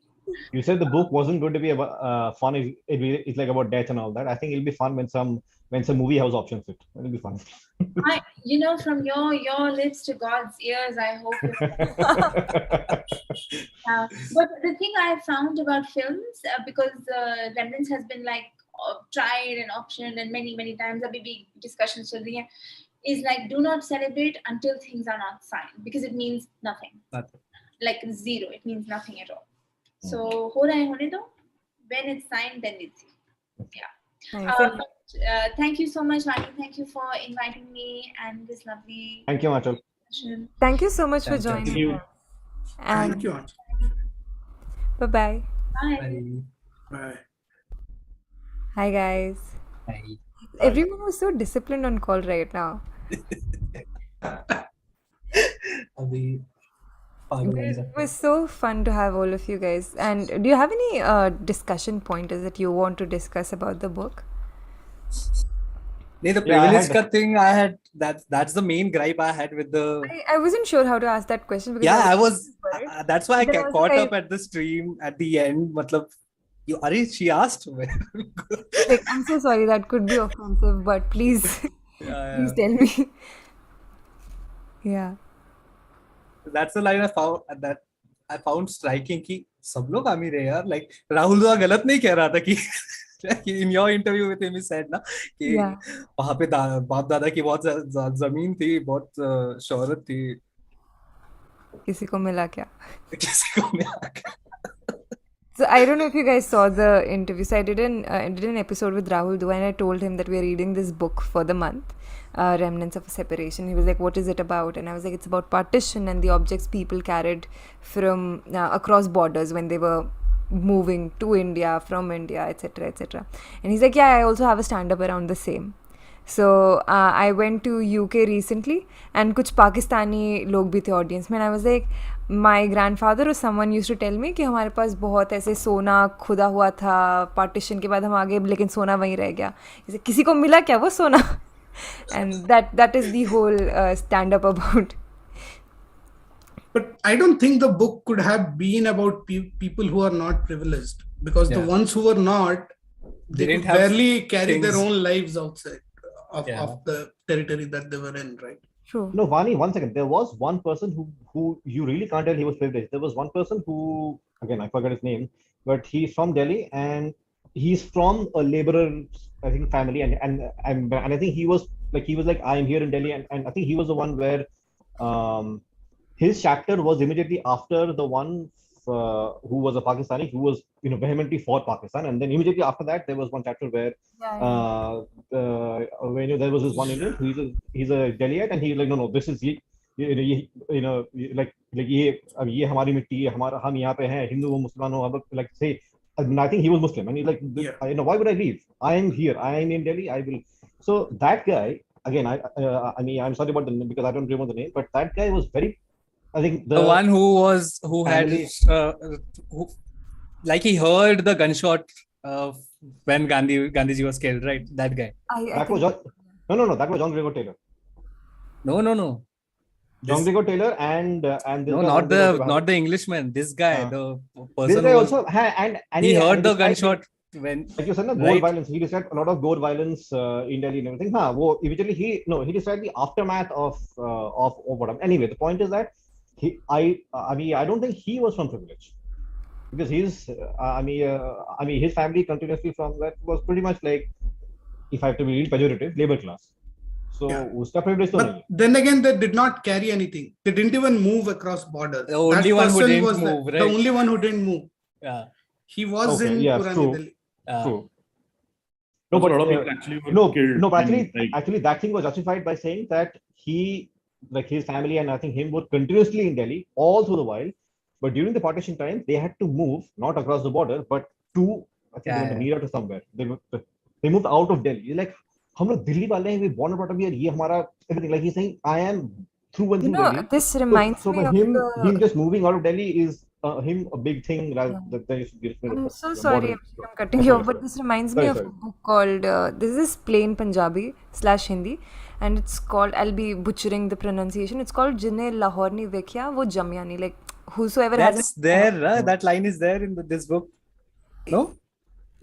You said the book wasn't going to be about fun. It's like about death and all that. I think it'll be fun when some movie house options it. It'll be fun. From your lips to God's ears, I hope. But the thing I found about films, because Remnants has been like tried and optioned and many times, big discussions chal rahi hai, is like, do not celebrate until things are not signed, because it means nothing. Like zero, it means nothing at all. So ho raha hai hone do. When it's signed, then we'll see. Yeah. Nice. Thank you so much, Vani. Thank you for inviting me and this lovely Thank you, Aanchal. session. Thank you so much for Thank joining you. us. And Thank you, Aanchal. bye-bye. Bye. Bye. Hi, guys. Hi. Everyone was so disciplined on call right now. Abhi, It was so fun to have all of you guys. And do you have any discussion pointers that you want to discuss about the book? the Yeah, I privilege had- ka thing I had, that's the main gripe I had with the. I wasn't sure how to ask that question because Yeah, I was. worried. That's why I Then I was caught like- up at the stream at the end. Matlab, she asked. Like, I'm so sorry, that could be offensive, but please, please tell me. Yeah. That's the line I found striking कि सब लोग अमीर है यार, like Rahul दुआ गलत नहीं कह रहा था कि in your interview with him he said ना कि Yeah. वहाँ पे बाप दादा की बहुत जमीन थी, बहुत शोहरत थी, किसी को मिला क्या? किसी को मिला क्या? So I don't know if you guys saw the interview. So I did an episode with Rahul Dua, and I told him that we are reading this book for the month, Remnants of a Separation. He was like, "What is it about?" And I was like, "It's about partition and the objects people carried from across borders when they were moving to India, from India, etc., etc." And he's like, "Yeah, I also have a stand-up around the same." So I went to UK recently, and कुछ पाकिस्तानी लोग भी थे audience में, and I was like, my grandfather or someone used to tell me कि हमारे पास बहुत ऐसे सोना खुदा हुआ था partition के बाद हम आगे, लेकिन सोना वहीं रह गया. इसे किसी को मिला क्या वो सोना? And that is the whole stand-up about. But I don't think the book could have been about people who are not privileged, because the ones who were not, they didn't could have barely carry their things. own lives outside of Yeah. the territory that they were in, right? True. No, Vani, one second. There was one person who you really can't tell he was privileged. There was one person who, again, I forgot his name, but he's from Delhi and he's from a laborer, I think, family, and I think he was like I'm here in Delhi, and I think he was the one where his chapter was immediately after the one who was a Pakistani who was vehemently for Pakistan, and then immediately after that there was one chapter where when there was this one Indian who he's a Delhiite, and he's like, no, this is like ये हमारी मिट्टी है, हमारा हम यहाँ पे हैं, हिंदू हो मुसलमान हो, like say, I mean, I think he was Muslim, and he's like, why would I leave? I am here, I am in Delhi, I will. So that guy, again, I mean, I'm sorry about the name because I don't remember the name, but that guy was very, I think The one who family- had like he heard the gunshot when Gandhiji was killed, right? That guy. that was John, no, that was John Gregor Taylor. No. John Gregor Taylor and this No, guy, not the Englishman. This guy, the person. This guy who was, also and he heard the described- gunshot when. Like you said, no, Right. gore violence. He described a lot of gore violence in Delhi and everything. Eventually he described the aftermath of what. Anyway, the point is that I mean, I don't think he was from privilege, because his his family continuously from that was pretty much like, if I have to be real pejorative, labor class. So Yeah. उसका privilege तो नहीं But है. then again, they did not carry anything. They didn't even move across borders. The only That one who person didn't was move, the right? only one who didn't move. Yeah. He was Okay, in yes, Purani true. Delhi. True. No, Also, but a lot of people actually were no, killed. no, but in, actually, that thing was justified by saying that he, like his family and I think him, were continuously in Delhi all through the while. But during the partition time, they had to move not across the border, but to I think they went to Mira to somewhere. They moved out of Delhi. You're like, हम लोग दिल्ली वाले हैं, we born and brought up here. ये हमारा everything. Like he's saying, I am through and You through know, Delhi. this reminds So me for of him just moving out of Delhi is him a big thing. Rather Yeah. than I'm so the sorry, border. I'm cutting you off, but this reminds me of a book called, this is plain Punjabi / Hindi, and it's called, I'll be butchering the pronunciation, it's called Jinne Lahore Ni Vekhya Wo Jamya Nahi, like whosoever That's hasn't. there. That line is there in this book. No?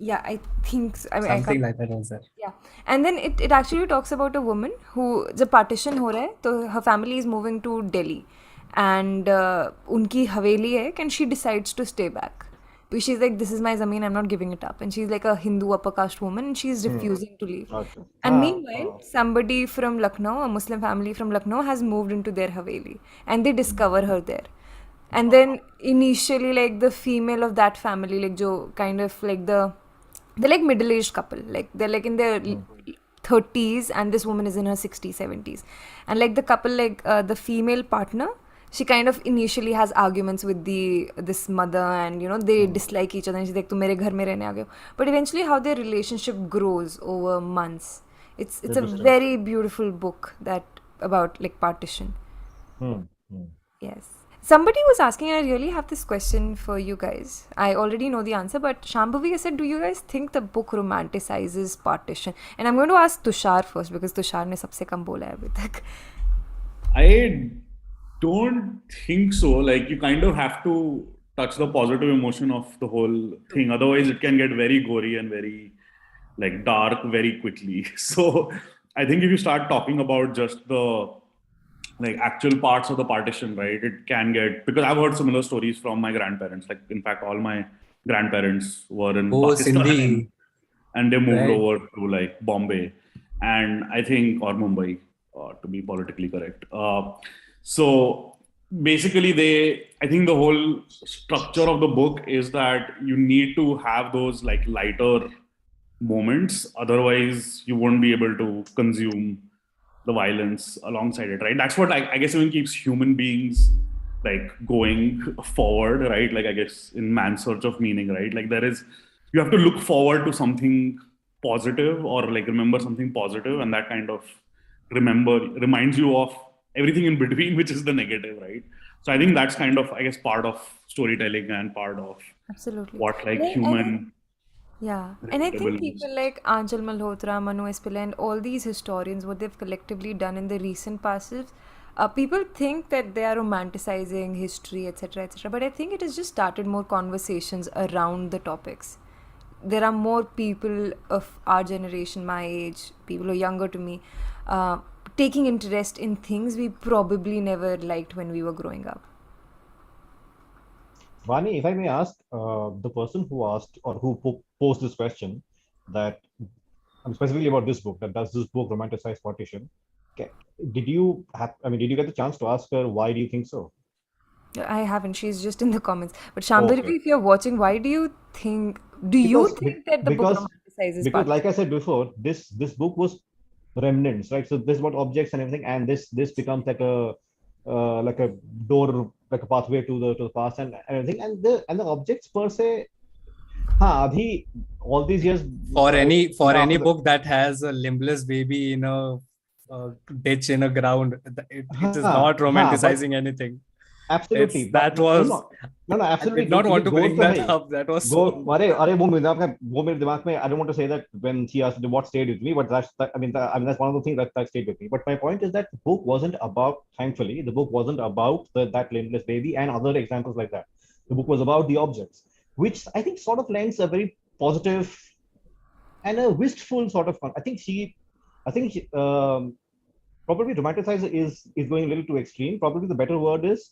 Yeah, I think so. I mean, I Something can't. like that was there. Yeah, and then it actually talks about a woman who, जब partition हो रहा है, तो her family is moving to Delhi, and उनकी हवेली है, and she decides to stay back. But she's like, this is my zameen, I'm not giving it up. And she's like a Hindu upper caste woman, and she's refusing to leave. Okay. And meanwhile, somebody from Lucknow, a Muslim family from Lucknow, has moved into their haveli, and they discover her there. And then initially, like the female of that family, like jo kind of like they're like middle-aged couple, like they're like in their 30s, and this woman is in her 60s, 70s, and like the couple, like the female partner, she kind of initially has arguments with this mother, and you know they dislike each other, and she's like, "तुम मेरे घर में रहने आ गए हो." But eventually, how their relationship grows over months. It's a very beautiful book that about like partition. Yes. Somebody was asking, and I really have this question for you guys. I already know the answer, but Shambhavi said, do you guys think the book romanticizes partition? And I'm going to ask Tushar first, because Tushar ne sabse kam bola hai abhi tak. I don't think so. Like, you kind of have to touch the positive emotion of the whole thing. Otherwise, it can get very gory and very like dark very quickly. So I think if you start talking about just the like actual parts of the partition, right, it can get, because I've heard similar stories from my grandparents. Like, in fact, all my grandparents were in Pakistan Sindhi. and they moved Right. over to like Bombay and I think, or Mumbai, to be politically correct. So basically I think the whole structure of the book is that you need to have those like lighter moments. Otherwise you won't be able to consume the violence alongside it, right? That's what I guess even keeps human beings like going forward, right? Like I guess in man's search of meaning, right? Like you have to look forward to something positive or like remember something positive, and that kind of reminds you of everything in between, which is the negative, right? So I think that's kind of, I guess, part of storytelling and part of Absolutely. what like And I- human. Yeah, and I think relatable people like Aanchal Malhotra, Manu Espile, and all these historians, what they've collectively done in the recent past, people think that they are romanticizing history, etc., etc. But I think it has just started more conversations around the topics. There are more people of our generation, my age, people who are younger to me, taking interest in things we probably never liked when we were growing up. Vani, if I may ask, the person who asked or who posed this question, that specifically about this book, that does this book romanticize partition? Okay. Did you get the chance to ask her why do you think so? I haven't. She's just in the comments. But Shambhavi, Okay. if you're watching, why do you think? Do you think that the book romanticizes because partition? like I said before, this book was Remnants, right? So this is about objects and everything, and this becomes like a door, like a pathway to the past and everything, and the objects per se. Abhi, all these years For any after the- book that has a limbless baby in a ditch in a ground, it is not romanticizing anything. Absolutely. That was no, absolutely. I did not want to bring that up. That was so. वो मेरे दिमाग में, I don't want to say that when she asked what stayed with me, but that's one of the things that stayed with me. But my point is that the book wasn't about, thankfully, the book wasn't about that limbless baby and other examples like that. The book was about the objects, which I think sort of lends a very positive and a wistful sort of. I think she probably romanticize is going a little too extreme. Probably the better word is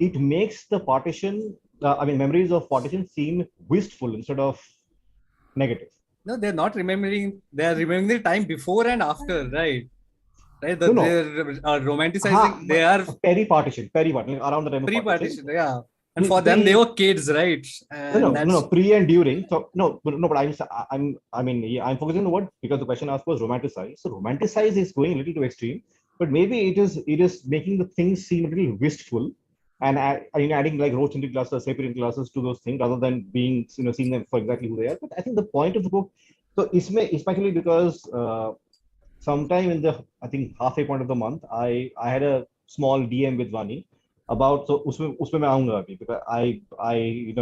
it makes the partition, memories of partition seem wistful instead of negative. No, they're not remembering. They are remembering the time before and after, right? right? No, no. They're romanticizing. They are Partition, around the time of pre-partition, yeah. And Pre- for them, they pre- were kids, right? And that's pre and during. So no, but I'm focusing on what, because the question asked was romanticize. So romanticize is going a little too extreme, but maybe it is making the things seem a little wistful, and adding like rose tinted glasses, separated glasses to those things, rather than being seeing them for exactly who they are. But I think the point of the book, so especially because sometime in the, I think, halfway point of the month, I had a small DM with Vani about, so उसमें मैं आऊंगा अभी, because I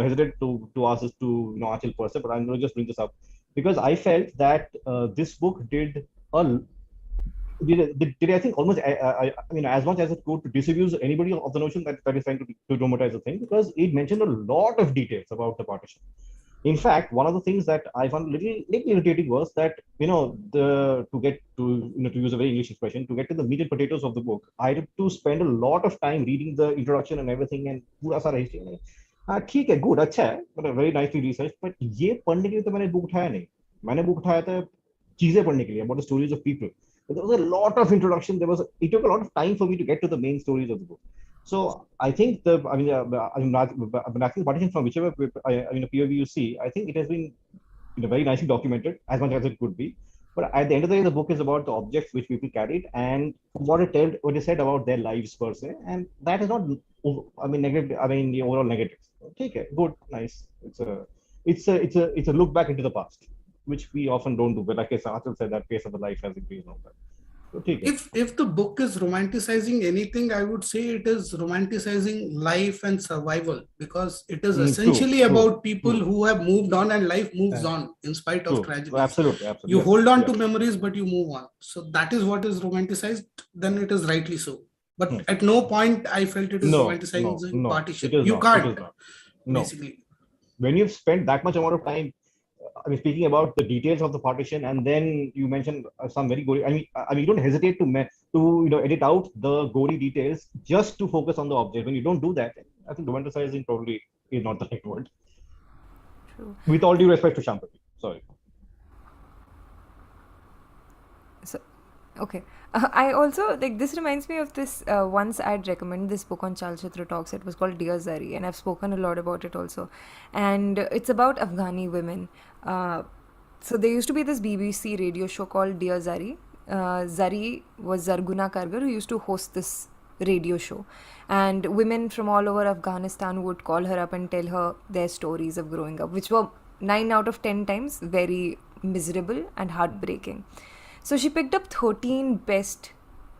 hesitate to ask this to Aanchal person, but I'm going to just bring this up because I felt that this book did I think almost as much as it could to disabuse anybody of the notion that is trying to dramatize the thing, because it mentioned a lot of details about the partition. In fact, one of the things that I found a little irritating was that, to get to, to use a very English expression, to get to the meat and potatoes of the book, I had to spend a lot of time reading the introduction and everything, and पूरा सारा history में, ठीक है, good, अच्छा है, but very nicely researched, but ये पढ़ने के लिए तो मैंने book उठाया नहीं, मैंने book उठाया था चीजें पढ़ने के लिए, about the stories of people. But there was a lot of introduction. It took a lot of time for me to get to the main stories of the book. So I think asking partition from whichever POV you see, I think it has been very nicely documented, as much as it could be. But at the end of the day, the book is about the objects which people carried and what it said about their lives per se, and that is not, negative. The overall negatives. Okay, good, nice. It's a look back into the past, which we often don't do. But like Aanchal said, that pace of the life has increased now. If the book is romanticizing anything, I would say it is romanticizing life and survival, because it is essentially about people who have moved on, and life moves on in spite of tragedy. Absolutely. You hold on to memories, but you move on. So that is what is romanticized. Then it is rightly so. But at no point I felt it is romanticizing partition. You can't. Basically, when you've spent that much amount of time, speaking about the details of the partition, and then you mentioned some very gory. You don't hesitate to edit out the gory details just to focus on the object. When you don't do that, I think romanticizing probably is not the right word. True. With all due respect to Shampati, sorry. So, okay. I also, this reminds me of this, once I'd recommended this book on Chalchitra Talks. It was called Dear Zari, and I've spoken a lot about it also. And it's about Afghani women. So there used to be this BBC radio show called Dear Zari. Zari was Zarguna Kargar, who used to host this radio show. And women from all over Afghanistan would call her up and tell her their stories of growing up, which were 9 out of 10 times very miserable and heartbreaking. So she picked up 13 best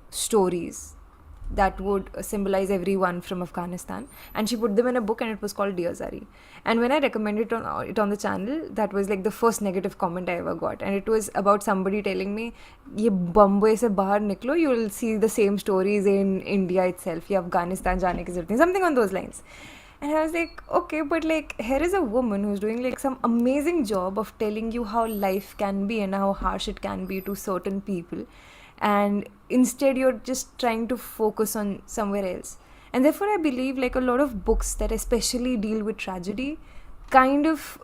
stories that would symbolize everyone from Afghanistan, and she put them in a book, and it was called Dear Zari. And when I recommended it on the channel, that was like the first negative comment I ever got, and it was about somebody telling me, "Ye Bombay se bahar niklo, you will see the same stories in India itself. Ye Afghanistan jaane ki zarurat nahi," something on those lines. And I was like, okay, but here is a woman who's doing some amazing job of telling you how life can be and how harsh it can be to certain people. And instead you're just trying to focus on somewhere else. And therefore I believe a lot of books that especially deal with tragedy kind of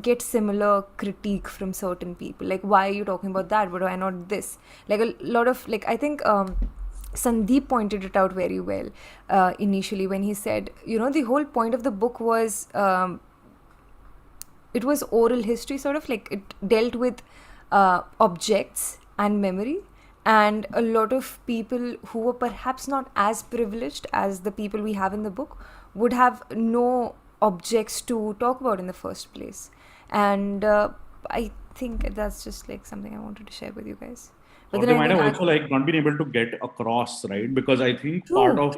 get similar critique from certain people. Why are you talking about that? But why not this? A lot of, I think... Sandeep pointed it out very well initially when he said, the whole point of the book was, it was oral history, sort of it dealt with objects and memory, and a lot of people who were perhaps not as privileged as the people we have in the book would have no objects to talk about in the first place. And I think that's just something I wanted to share with you guys. But they might have also not been able to get across, right? Because I think part of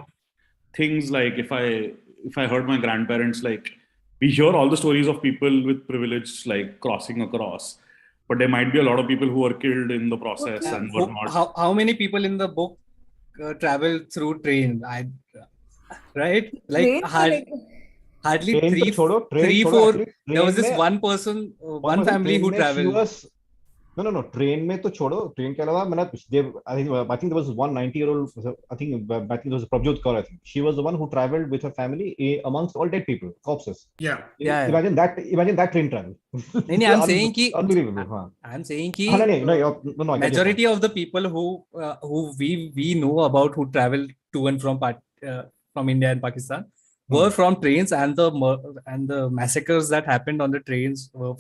things if I heard my grandparents, we hear all the stories of people with privilege crossing across, but there might be a lot of people who were killed in the process and whatnot. How many people in the book travel through train? Right? Hardly three, 4. There was this one person, one family who traveled. No. Train में तो छोड़ो. Train के अलावा मैंने I think there was one 90-year-old. I think there was Prabjot Kaur. I think she was the one who traveled with her family amongst all dead people, corpses. Yeah. Imagine that train travel. नहीं, I'm saying कि unbelievable. हाँ. I'm saying कि No, majority of the people who we know about who travel to and from India and Pakistan were from trains, and the massacres that happened on the trains were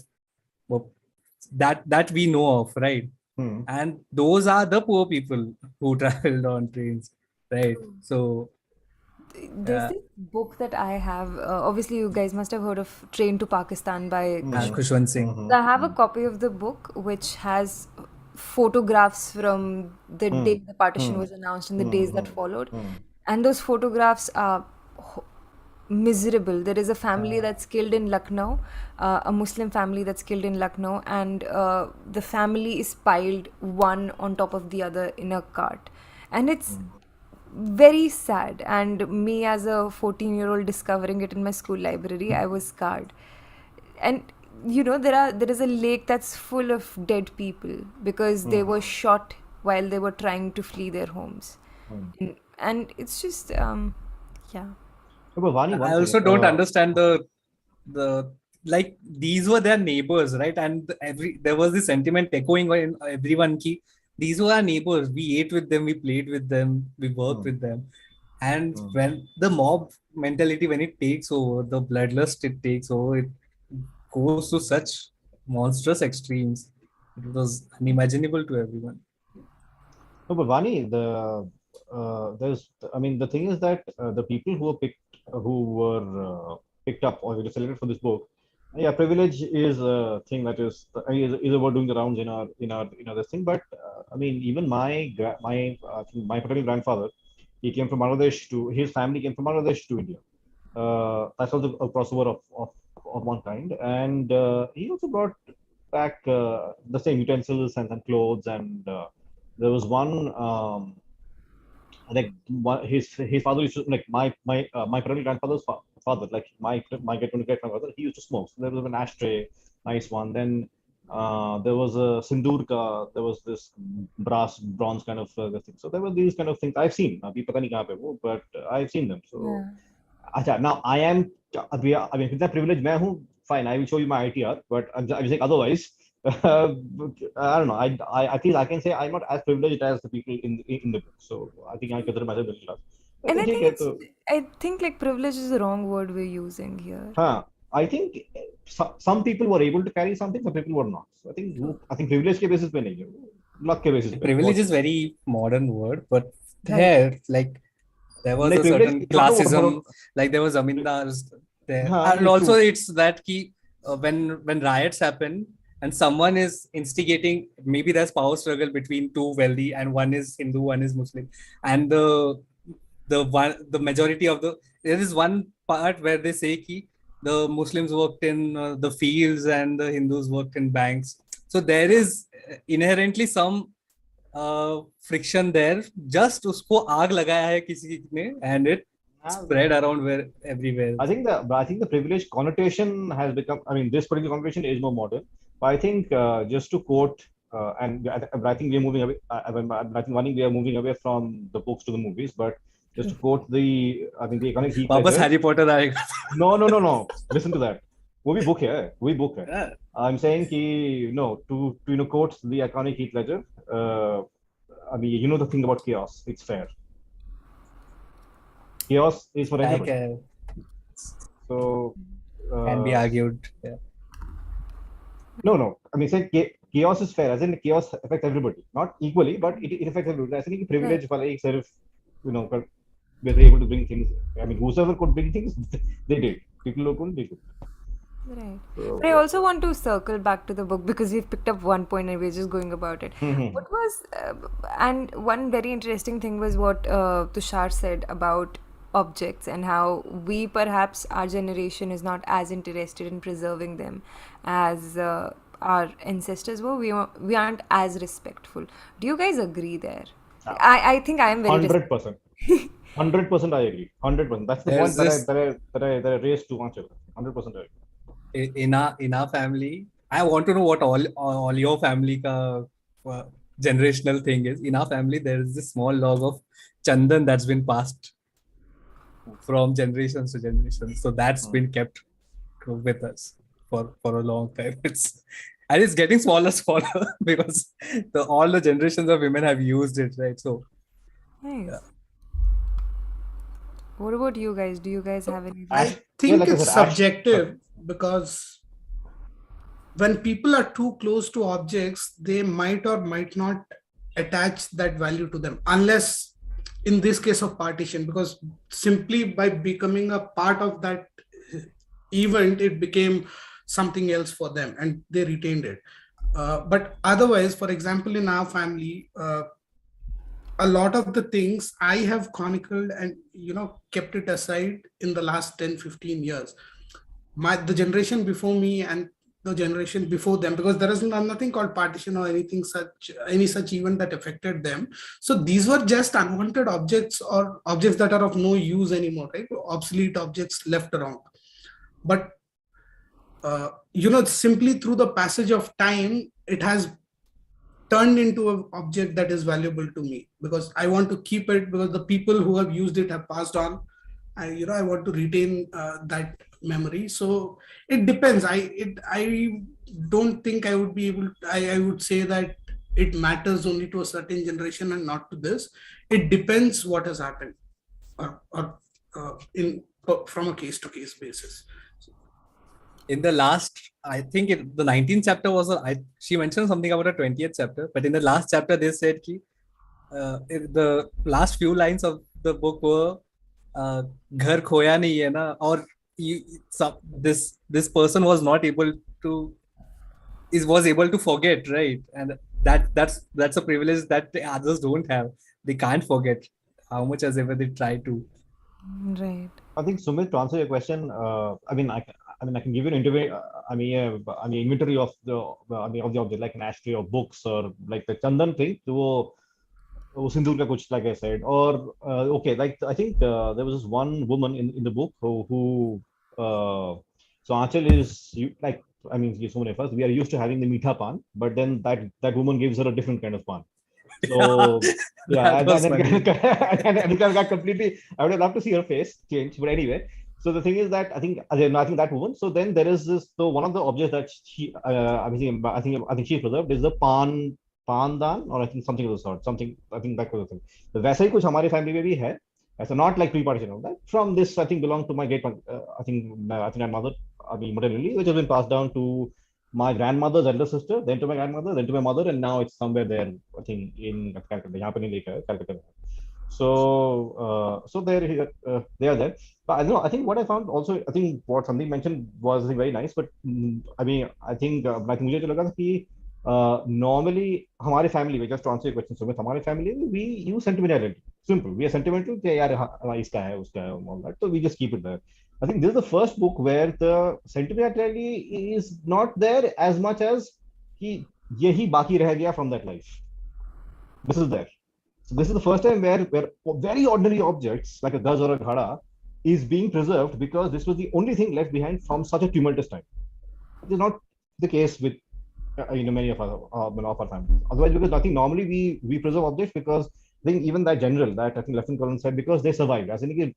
that we know of, right? And those are the poor people who traveled on trains, right? So there's this book that I have. Obviously, you guys must have heard of Train to Pakistan by Khushwant Singh. I have a copy of the book which has photographs from the day the partition was announced and the days that followed. And those photographs are miserable. There is a family that's killed in Lucknow, a Muslim family that's killed in Lucknow, and the family is piled one on top of the other in a cart. And it's very sad. And me as a 14-year-old discovering it in my school library, I was scarred. And there is a lake that's full of dead people because they were shot while they were trying to flee their homes. And it's just yeah. But Vani, I also don't understand the like these were their neighbors, right? And there was this sentiment echoing in everyone ki these were our neighbors. We ate with them, we played with them, we worked with them. And when the mob mentality, when it takes over, the bloodlust it takes over, it goes to such monstrous extremes. It was unimaginable to everyone. No, but Vani, the thing is that the people who were picked up or selected for this book, privilege is a thing that is about doing the rounds in our this thing. But even my paternal grandfather, he came from Bangladesh his family came from Bangladesh to India. That's also a crossover of one kind, and he also brought back the same utensils and clothes, and there was one. His father used to, like my paternal grandfather's father, like my great grandfather, he used to smoke. So there was an ashtray, nice one. Then there was a sindoor there was this bronze kind of thing. So there were these kind of things I've seen. But I've seen them. So now I am. If that privilege, fine. I will show you my ITR. But I'm saying otherwise. I don't know. I think I can say I'm not as privileged as the people in the book. So I think I consider myself middle class. And I think like privilege is the wrong word we're using here. I think some people were able to carry something, some people were not. So I think privilege ke basis pe nahi, luck ke basis pe. Privilege is very modern word, but there was a certain classism, like there was zamindars there, and also it's that when riots happen and someone is instigating, maybe there's power struggle between two wealthy, and one is Hindu, one is Muslim, and the majority of there is one part where they say ki the Muslims worked in the fields and the Hindus worked in banks. So there is inherently some friction there. Just usko aag lagaya hai kisi ne, and it spread around everywhere. I think the privilege connotation has become. This particular connotation is more modern. But I think just to quote, and I think we are moving away. I think we are moving away from the books to the movies. But just to quote the economic heat. Wapas Harry Potter aayega. No. Listen to that. वो भी book है. Yeah. I'm saying कि to quote the iconic Heath Ledger. The thing about chaos. It's fair. Chaos is for everybody. So can be argued. Yeah. No. Saying chaos is fair, as in chaos affects everybody, not equally, but it affects everybody. I think privilege for like sort of, were able to bring things. Whoever could bring things, they did. People who couldn't, they could. Right. But I also want to circle back to the book because we've picked up one point and we're just going about it. What was, and one very interesting thing was what Tushar said about objects and how we perhaps our generation is not as interested in preserving them as our ancestors were. We aren't as respectful. Do you guys agree there? I think I am very 100%. 100% I agree. 100%. That's the point that I raised to Aanchal. 100% I agree. In our family, I want to know what all your family ka generational thing is. In our family, there is this small log of chandan that's been passed from generations to generations. So that's been kept with us for a long time. It's getting smaller because all the generations of women have used it, right? So Nice. What about you guys? Do you guys have any? I think like I it's said, subjective because when people are too close to objects, they might or might not attach that value to them, unless in this case of partition, because simply by becoming a part of that event, it became something else for them and they retained it. But otherwise, for example, in our family, a lot of the things I have chronicled and kept it aside in the last 10-15 years. The generation before me and the generation before them, because there is nothing called partition or any such event that affected them. So these were just unwanted objects or objects that are of no use anymore, right? Obsolete objects left around. But simply through the passage of time, it has turned into an object that is valuable to me because I want to keep it, because the people who have used it have passed on. I want to retain that memory. So it depends. I don't think I would be able. I would say that it matters only to a certain generation and not to this. It depends what has happened, or from a case to case basis. In the last, I think the 19th chapter was she mentioned something about a 20th chapter, but in the last chapter they said ki, the last few lines of the book were ghar khoya nahi hai na, or this person was not able to was able to forget, right? And that's a privilege that the others don't have. They can't forget how much as ever they try to. Right. I think, Sumit, to answer your question, I can give you an interview. Inventory of of the object, like an ashtray or books or like the chandan thing. So, sindoor ka kuch, like I said, or okay, like I think there was this one woman in the book who so Aanchal is so many of us, we are used to having the meetha pan, but then that woman gives her a different kind of pan. So yeah, and then got completely. I would have loved to see her face change, but anyway. So the thing is that I think that woman. So then there is this. So one of the objects that she, I think she preserved is the pandan, or I think something of the sort. Something, I think that was the thing. The वैसा ही कुछ हमारे family में भी है. As not like pre-partition of that. From this, I think belonged to my great. I think my mother. Maternally, which has been passed down to my grandmother's elder sister, then to my grandmother, then to my mother, and now it's somewhere there, I think, in Calcutta. So they are there. But I think what I found also, I think what Sandeep mentioned was very nice. But I think like मुझे जो लगा था कि normally हमारे family, just to answer your question, Sumit, हमारे family we use sentimentality. Simple. We are sentimental. यार इसका है, उसका है, all that. So we just keep it there. I think this is the first book where the sentimentality is not there as much as कि यही बाकी रह गया from that life. This is there. So this is the first time where very ordinary objects like a gaz or a ghada is being preserved because this was the only thing left behind from such a tumultuous time. It is not the case with many of our families. Otherwise, because I think normally we preserve objects because I think even that general that I think Lieutenant Colonel said because they survived. As in,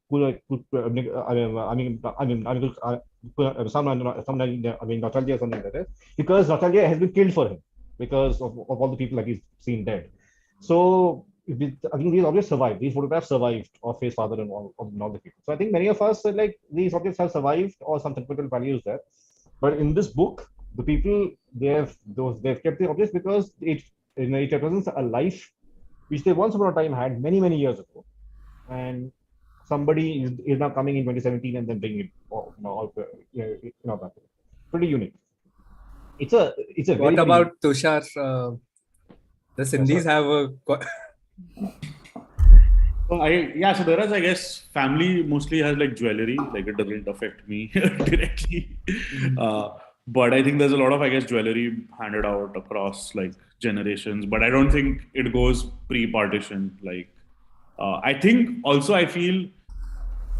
nostalgia or something like that, because nostalgia has been killed for him because of all the people that he's seen dead. So I think these objects survived. These photographs survived of his father and all the people. So I think many of us like these objects have survived or some technical values there. But in this book, the people they've kept the objects because it represents a life which they once upon a time had many years ago, and somebody is now coming in 2017 and then bringing it all back. Pretty unique. It's a what about Tushar? The Sindhis have a so there is, I guess, family mostly has like jewelry, like it doesn't affect me directly. But I think there's a lot of, I guess, jewelry handed out across like generations, but I don't think it goes pre-partition. Like, I think also I feel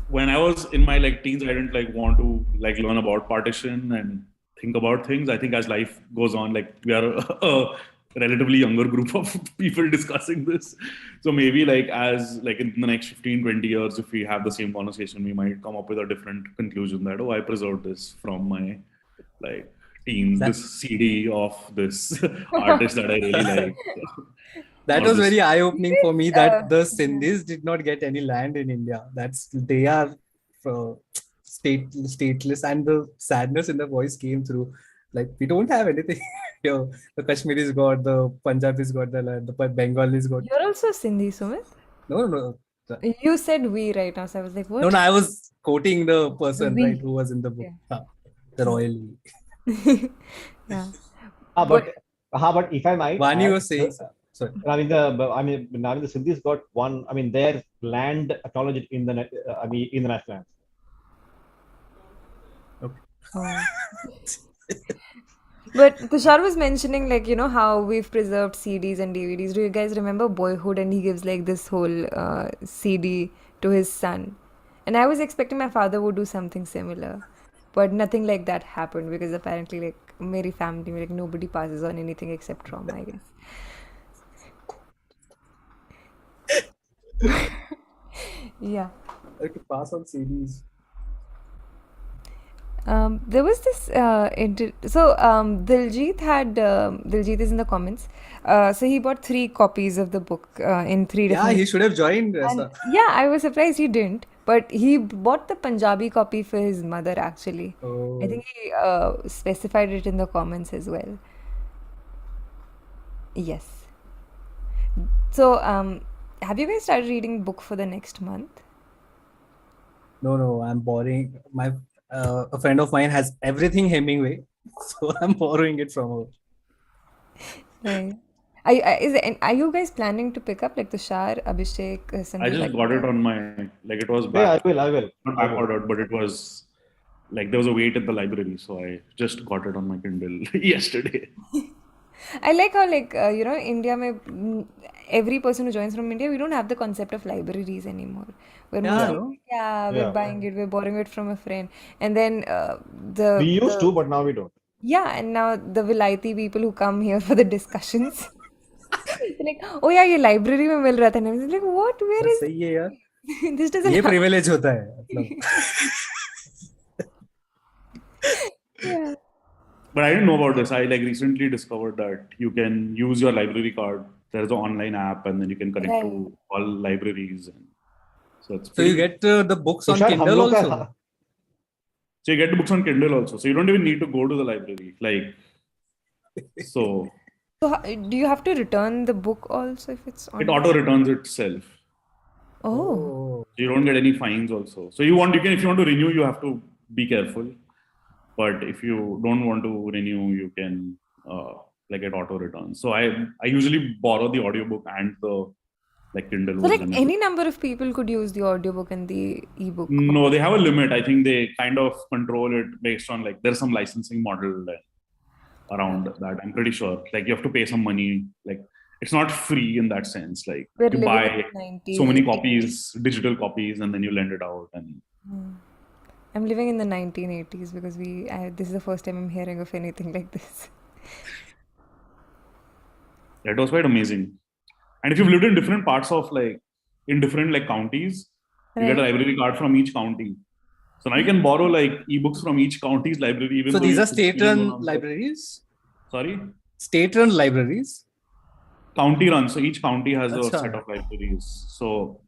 when I was in my like teens, I didn't like want to like learn about partition and think about things. I think as life goes on, like we are a relatively younger group of people discussing this. So maybe like as like in the next 15, 20 years, if we have the same conversation, we might come up with a different conclusion that, I preserved this from my like teens, this CD of this artist that I really like. That Or was this- very eye-opening for me that the yeah. Sindhis did not get any land in India. They are stateless, and the sadness in the voice came through. Like, we don't have anything here. The Kashmiris got, the Punjabis got the land, the Bengalis got. You're also Sindhi, Sumit. No. You said we right now, so I was like, what? No, I was quoting the person, We. right, who was in the book. The royal we. Yeah. But if I might, Vani add, was saying, sorry. now the Sindhis got one. I mean, their land acknowledged in the in the national anthem. Oh. But Tushar was mentioning, like, how we've preserved CDs and DVDs. Do you guys remember Boyhood? And he gives like this whole CD to his son. And I was expecting my father would do something similar. But nothing like that happened because apparently, like, my family, like, nobody passes on anything except trauma, I guess. Yeah. Like to pass on CDs. There was this Diljit is in the comments. So he bought 3 copies of the book in 3 Yeah, different. he should have joined. And yeah, I was surprised he didn't. But he bought the Punjabi copy for his mother, actually. I think he specified it in the comments as well. Yes. So, have you guys started reading book for the next month? No, I'm borrowing. A friend of mine has everything Hemingway, so I'm borrowing it from her. Right. Are you guys planning to pick up like Tushar, Abhishek, Sandeep? I just got it on my, like it was Yeah, back. I will. Not back ordered, but it was like there was a wait at the library, so I just got it on my Kindle yesterday. I like how, like, India, every person who joins from India, we don't have the concept of libraries anymore. We're we're buying it, we're borrowing it from a friend. And then we used to, but now we don't. Yeah, and now the Vilaiti people who come here for the discussions, they're like, oh yeah, ये library में मिल रहा था. And I was like, what? Where is सही है यार. this? Doesn't ये happen. privilege होता है मतलब. Yeah. But I didn't know about this. I like recently discovered that you can use your library card. There's an online app, and then you can connect to all libraries. And so you get the books on Kindle also. So you get the books on Kindle also. So you don't even need to go to the library. Like, so. So do you have to return the book also if it's on? It auto returns itself. Oh. You don't get any fines also. So if you want to renew, you have to be careful. But if you don't want to renew, you can like it auto returns. So I usually borrow the audiobook and the like Kindle So like version. any number of people could use the audiobook and the ebook. No, they have a limit. I think they kind of control it based on like there's some licensing model around that. I'm pretty sure. Like you have to pay some money. Like it's not free in that sense. Like you buy so many copies, digital copies, and then you lend it out. And I'm living in the 1980s because this is the first time I'm hearing of anything like this. That was quite amazing. And if you've lived in different parts of in different counties, you get a library card from each county. So now you can borrow ebooks from each county's library. Even so these are state-run libraries? Sorry? State-run libraries? County-run. So each county has a set of libraries. So,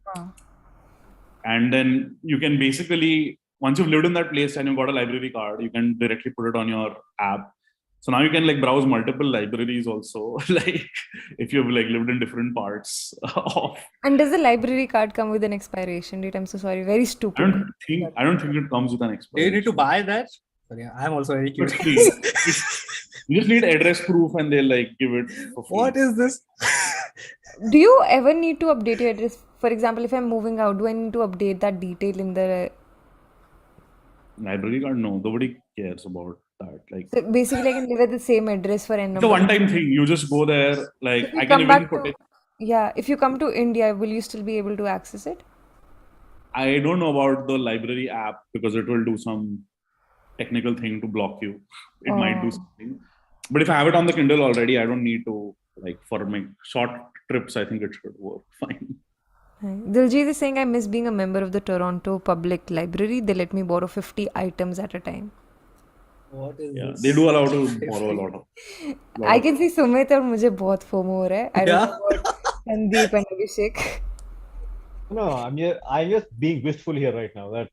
and then you can basically, once you've lived in that place and you've got a library card, you can directly put it on your app. So now you can browse multiple libraries also, if you've lived in different parts of. And does the library card come with an expiration date? I'm so sorry, very stupid. I don't think it comes with an expiration. Do you need to buy that? Sorry, I'm also very curious. You just need address proof and they'll give it for free. What is this? Do you ever need to update your address? For example, if I'm moving out, do I need to update that detail in the library card? No, nobody cares about that. So basically, I can live at the same address for n number. It's a one-time thing. You just go there. I can even put it. Yeah, if you come to India, will you still be able to access it? I don't know about the library app because it will do some technical thing to block you. It might do Oh. something. But if I have it on the Kindle already, I don't need to, like, for my short trips, I think it should work fine. Diljit is saying I miss being a member of the Toronto Public Library. They let me borrow 50 items at a time. What is Yeah, this? they do allow to borrow a lot of. I can see Sumit और मुझे बहुत FOMO हो रहा है. I don't Yeah. know about Sandeep and Abhishek. No, I'm just being wistful here right now. That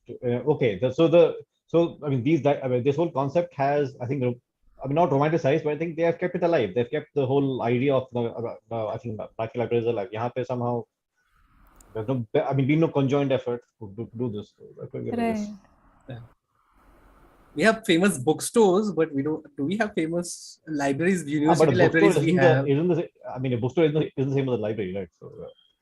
okay, I mean this whole concept has, I think, not romanticized, but I think they have kept it alive. They've kept the whole idea of I think Baki Library is alive. यहाँ पे somehow there's no, I mean, been no conjoined effort to do this. I think it is. Right. We have famous bookstores, but we don't. Do we have famous libraries? But University a bookstore libraries we have. I mean, a bookstore isn't the same as a library, right? So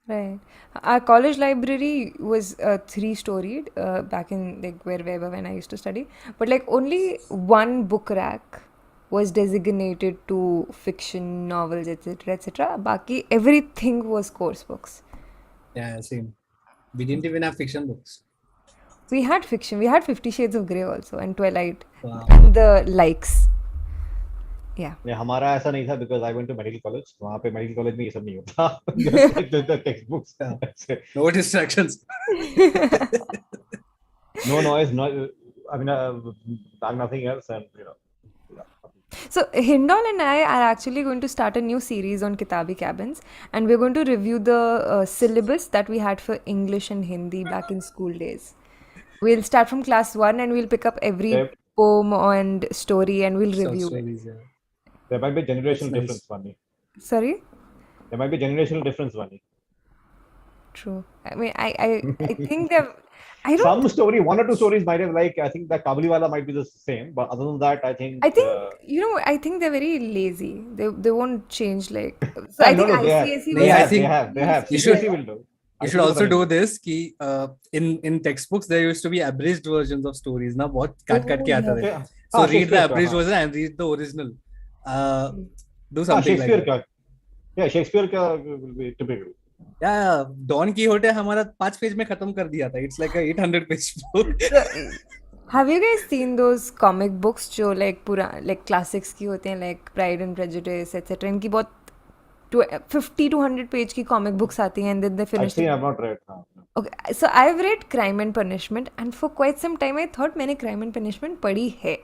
Right. Our college library was 3-storied back in like where when I used to study. But like only one book rack was designated to fiction, novels, etc., etc. Baki everything was course books. Yeah, same. We didn't even have fiction books. We had fiction. We had 50 Shades of Grey also and Twilight Wow. and the likes. Yeah. हमारा ऐसा नहीं था because I went to medical college. वहाँ पे medical college में ये सब नहीं होता. Just like the textbooks. That's it. No distractions. No noise. No, I mean, nothing else, and you know. So Hindol and I are actually going to start a new series on Kitabi Cabins, and we're going to review the syllabus that we had for English and Hindi back in school days. We'll start from class 1 and we'll pick up every Yep. poem and story and we'll Short review it. stories, yeah. There might be generational That's nice. difference, Vani. Sorry? There might be generational difference, Vani. True. I mean, I think they've. I don't. Some story, one or two stories might have, like, I think that Kabuliwala might be the same, but other than that, I think. I think I think they're very lazy. They won't change like. So I no, think no, they have. ICSE They was. have. think They have. you should- CBSE will do. You should also do this कि in textbooks there used to be abridged versions of stories ना बहुत काट काट के आता था. Yeah. So read the Shakespeare abridged का, version and read the original. Do हाँ, something like Shakespeare that. का. Yeah, Shakespeare का will be typical. Yeah, Don Quixote हमारा 5 पेज में खत्म कर दिया था. It's like a 800 page book. Have you guys seen those comic books जो like पूरा like classics की होते हैं like Pride and Prejudice etc. इनकी बहुत 50 to 100 page की comic books आती हैं and then they I've finish. seen, I've not read. हाँ. Okay, so I've read Crime and Punishment and for quite some time I thought मैंने Crime and Punishment पढ़ी है.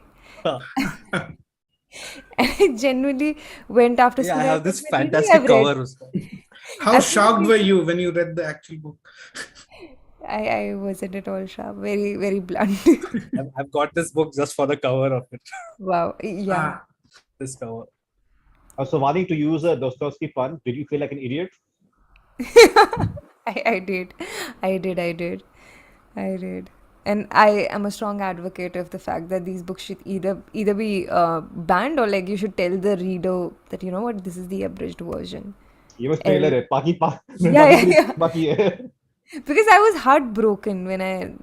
And I genuinely went after Yeah, school. I have thought, this "Maybe fantastic I've read." cover. उसका. How shocked were you when you read the actual book? I wasn't at all sharp. Very, very blunt. I've got this book just for the cover of it. Wow. Yeah. This cover. So, Vani, to use a Dostoevsky pun, did you feel like an idiot? I did. And I am a strong advocate of the fact that these books should either be banned or like you should tell the reader that you know what, this is the abridged version. ये बस trailer है. बाकी Yeah. बाकी है. Because I was heartbroken when I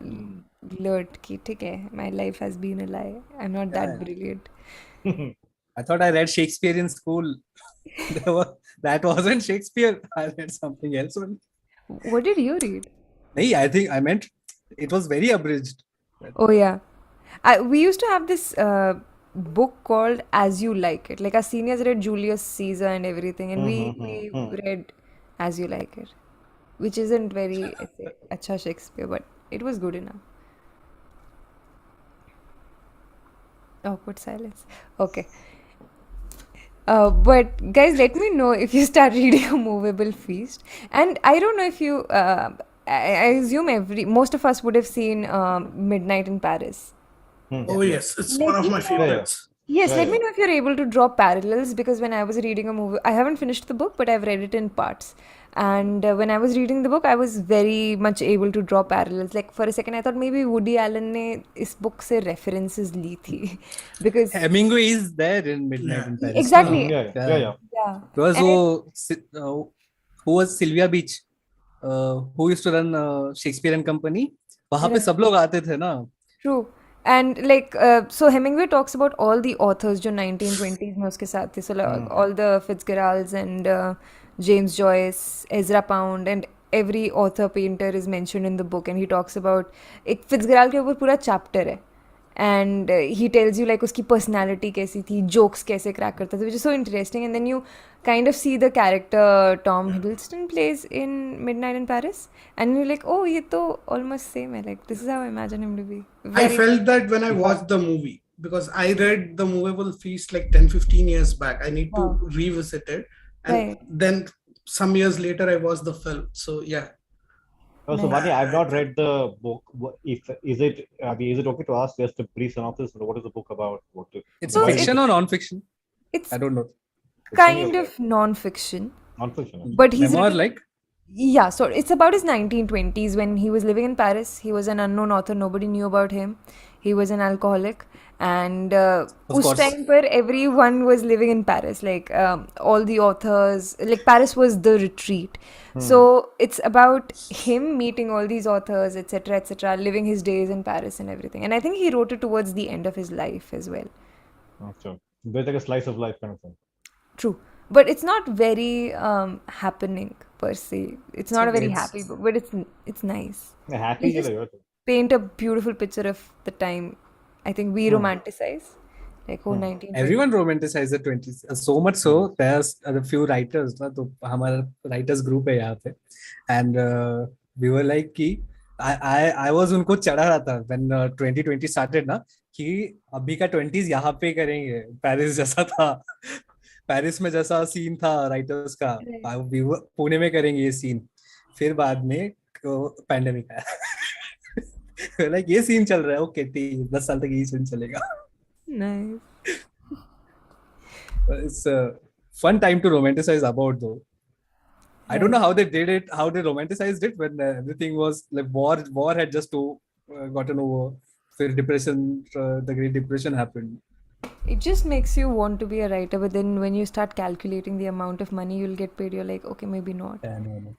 learned कि ठीक है, my life has been a lie. I'm not that brilliant. I thought I read Shakespeare in school. That wasn't Shakespeare. I read something else only. What did you read? No, I think I meant it was very abridged. Oh yeah, we used to have this book called As You Like It. Like our seniors read Julius Caesar and everything, and we read As You Like It, which isn't very अच्छा Shakespeare, but it was good enough. Awkward silence. Okay. But guys, let me know if you start reading A Movable Feast. And I don't know if you, I assume most of us would have seen Midnight in Paris. Oh yes, it's one of my favorites. Yes, Yeah, let yeah. me know if you're able to draw parallels because when I was reading a movie, I haven't finished the book, but I've read it in parts. And when I was reading the book, I was very much able to draw parallels. Like for a second, I thought maybe Woody Allen ने इस book से references ली थी because Hemingway is there in Midnight in Paris. exactly. Yeah. Because And who was Sylvia Beach, who used to run Shakespeare and Company. वहाँ पे Right. सब लोग आते थे ना. True. And like so Hemingway talks about all the authors जो 1920s में उसके साथ थे. So like, all the Fitzgeralds and James Joyce, Ezra Pound, and every author painter is mentioned in the book. And he talks about एक Fitzgerald के ऊपर पूरा chapter है. and he tells you like uski personality kaisi thi, jokes kaise crack karta tha, which is so interesting. And then you kind of see the character Tom Hiddleston plays in Midnight in Paris, and you're like, oh, ye to almost same hai. Like this is how I imagine him to be. I felt that when I watched the movie, because I read The Movable Feast like 10-15 years back. I need to revisit it. And then some years later, I watched the film. So yeah. Oh, so Vani, I've not read the book. Is it okay to ask just a brief synopsis? What is the book about? It's fiction or non-fiction? It's I don't know. kind of non-fiction. Non-fiction. But he's Memoir like? Yeah, so it's about his 1920s when he was living in Paris. He was an unknown author. Nobody knew about him. He was an alcoholic. And us time par everyone was living in Paris. Like all the authors, like Paris was the retreat. So it's about him meeting all these authors, etc., living his days in Paris and everything. And I think he wrote it towards the end of his life as well. Okay. There's like a slice of life kind of thing. True. But it's not very happening per se. It's not a very happy book, but it's nice. Happy. Paint a beautiful picture of the time. I think we romanticize. Like 1920s. Everyone romanticizes the 20s. So much so, there's a few writers. So our writers group hai yahan pe. And we were like, I was unko chada raha tha when 2020 started na, कि अभी का 20s यहाँ पे करेंगे. Paris जैसा था. Paris में जैसा सीन था राइटर्स का, पुणे में करेंगे ये सीन. फिर बाद में पैंडेमिक आया. लाइक ये सीन चल रहा है, ओके 10 साल तक ये सीन चलेगा. Nice. It's a fun time to romanticize about though. I don't know how they did it, how they romanticized it when everything was like war had just gotten over. फिर depression, the Great Depression happened. It just makes you want to be a writer, but then when you start calculating the amount of money you'll get paid, you're like, okay, maybe not. Yeah, no.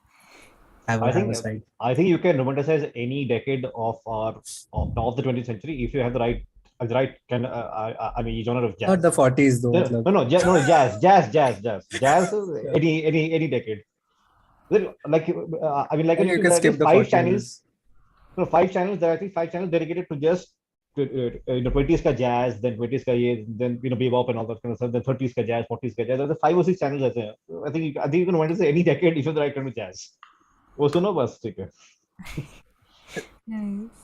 I think you can romanticize any decade of the 20th century if you have the right kind of genre of jazz. Not the 40s though. No, jazz. Any decade. Like you can skip the 5 channels. No, 5 channels. There are, I think, 5 channels dedicated to just 20s ka jazz, then 20s ka ye, then bebop and all that kind of stuff. Then 30s ka jazz, 40s ka jazz. There are 5 or 6 channels. I think you can romanticize any decade if you're the right kind of jazz. वो सुनो बस, ठीक है. Nice.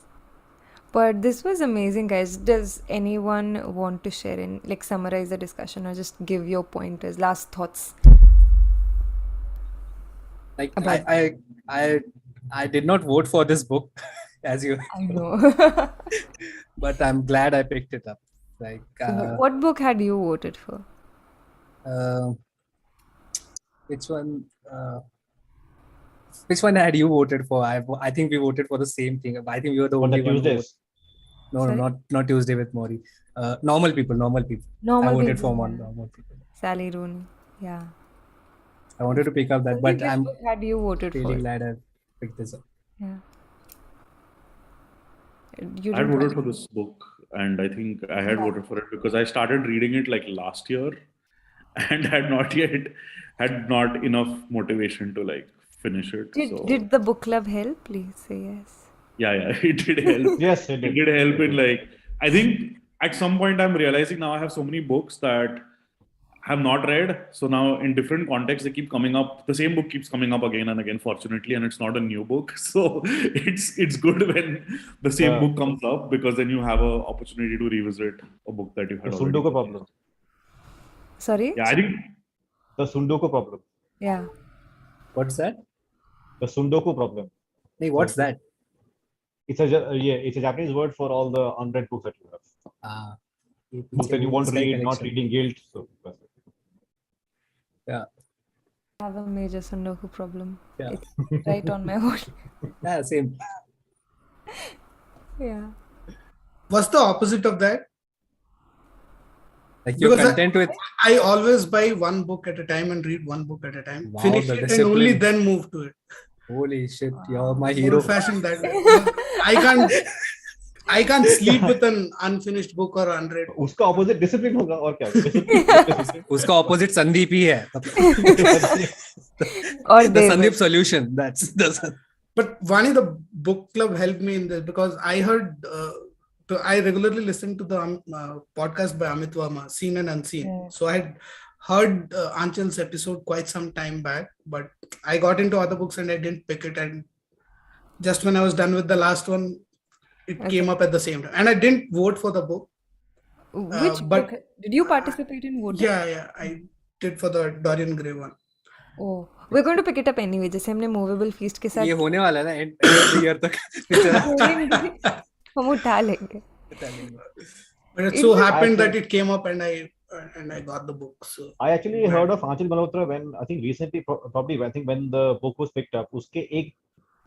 But this was amazing, guys. Does anyone want to share in, like, summarize the discussion or just give your pointers, last thoughts? Like I did not vote for this book, as you I know. but I'm glad I picked it up. Like what book had you voted for? Which one? Which one had you voted for? I think we voted for the same thing. I think we were the only one. Tuesdays. No, not Tuesday with Maury. Normal people. I voted for one normal people. Sally Rooney. Yeah. I wanted to pick up that, but I'm had you voted really for? glad I picked this up. Yeah. I voted for this book, and I think I had voted for it because I started reading it like last year, and had not enough motivation to like finish it. Did the book club help? Please say yes. Yeah, it did help. Yes, it did. It did help in like, I think at some point I'm realizing now I have so many books that I have not read. So now in different contexts, they keep coming up. The same book keeps coming up again and again, fortunately, and it's not a new book. So it's good when the same book comes up, because then you have an opportunity to revisit a book that you had already. Sundoku problem. Sorry? Yeah, I think the Sundoku problem. Yeah. What's that? The Sundoku problem. Hey, what's that? It's a Japanese word for all the unread books that you have. Books that you want to read, not reading guilt. So that's it. Yeah. I have a major Sundoku problem. Yeah. It's right on my own. Yeah, same. Yeah. What's the opposite of that? Like you're Because content with. I always buy one book at a time and read one book at a time. Wow, Finish the it and discipline. only then move to it. Holy shit, you're my hero. Old-fashioned that way. I can't sleep with an unfinished book or unread. उसका opposite discipline होगा और क्या? Discipline. उसका opposite Sandeep ही है. Or The Sandeep solution. That's the. But Vani, the book club helped me in this because I heard I regularly listen to the podcast by Amit Verma, Seen and Unseen. Yeah. So I had heard Aanchal's episode quite some time back, but I got into other books and I didn't pick it. And just when I was done with the last one, it came up at the same time. And I didn't vote for the book. Which but book? Did you participate in voting? Yeah, I did for the Dorian Gray one. Oh, we're going to pick it up anyway. जैसे हमने Movable Feast के साथ ये होने वाला है ना end of the year तक बोलेंगे, हम उठा लेंगे. But it It so was- happened that it came up and I got the book. So I actually heard of Aanchal Malhotra when I think recently, probably I think when the book was picked up. उसके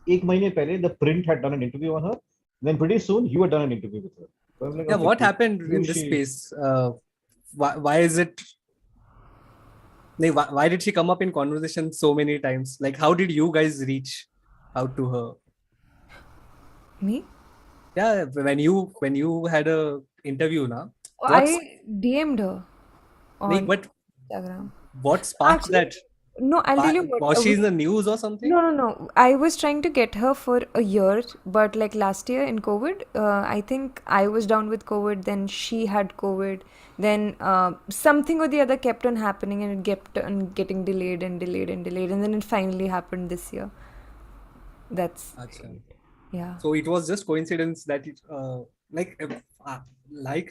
एक महीने पहले the print had done an interview on her. Then pretty soon you had done an interview with her. So I'm like, yeah, okay, what who- happened who in is this she? space? Why is it? Why did she come up in conversation so many times? Like, how did you guys reach out to her? Me? Yeah, when you had a interview, na. I DM'd her on But Instagram. what sparked Actually, that? No, I'll tell you what. Was she in the news or something? No. I was trying to get her for a year, but like last year in COVID, I think I was down with COVID, then she had COVID, then something or the other kept on happening and it kept on getting delayed, and then it finally happened this year. That's Achha. yeah. So it was just coincidence that it, like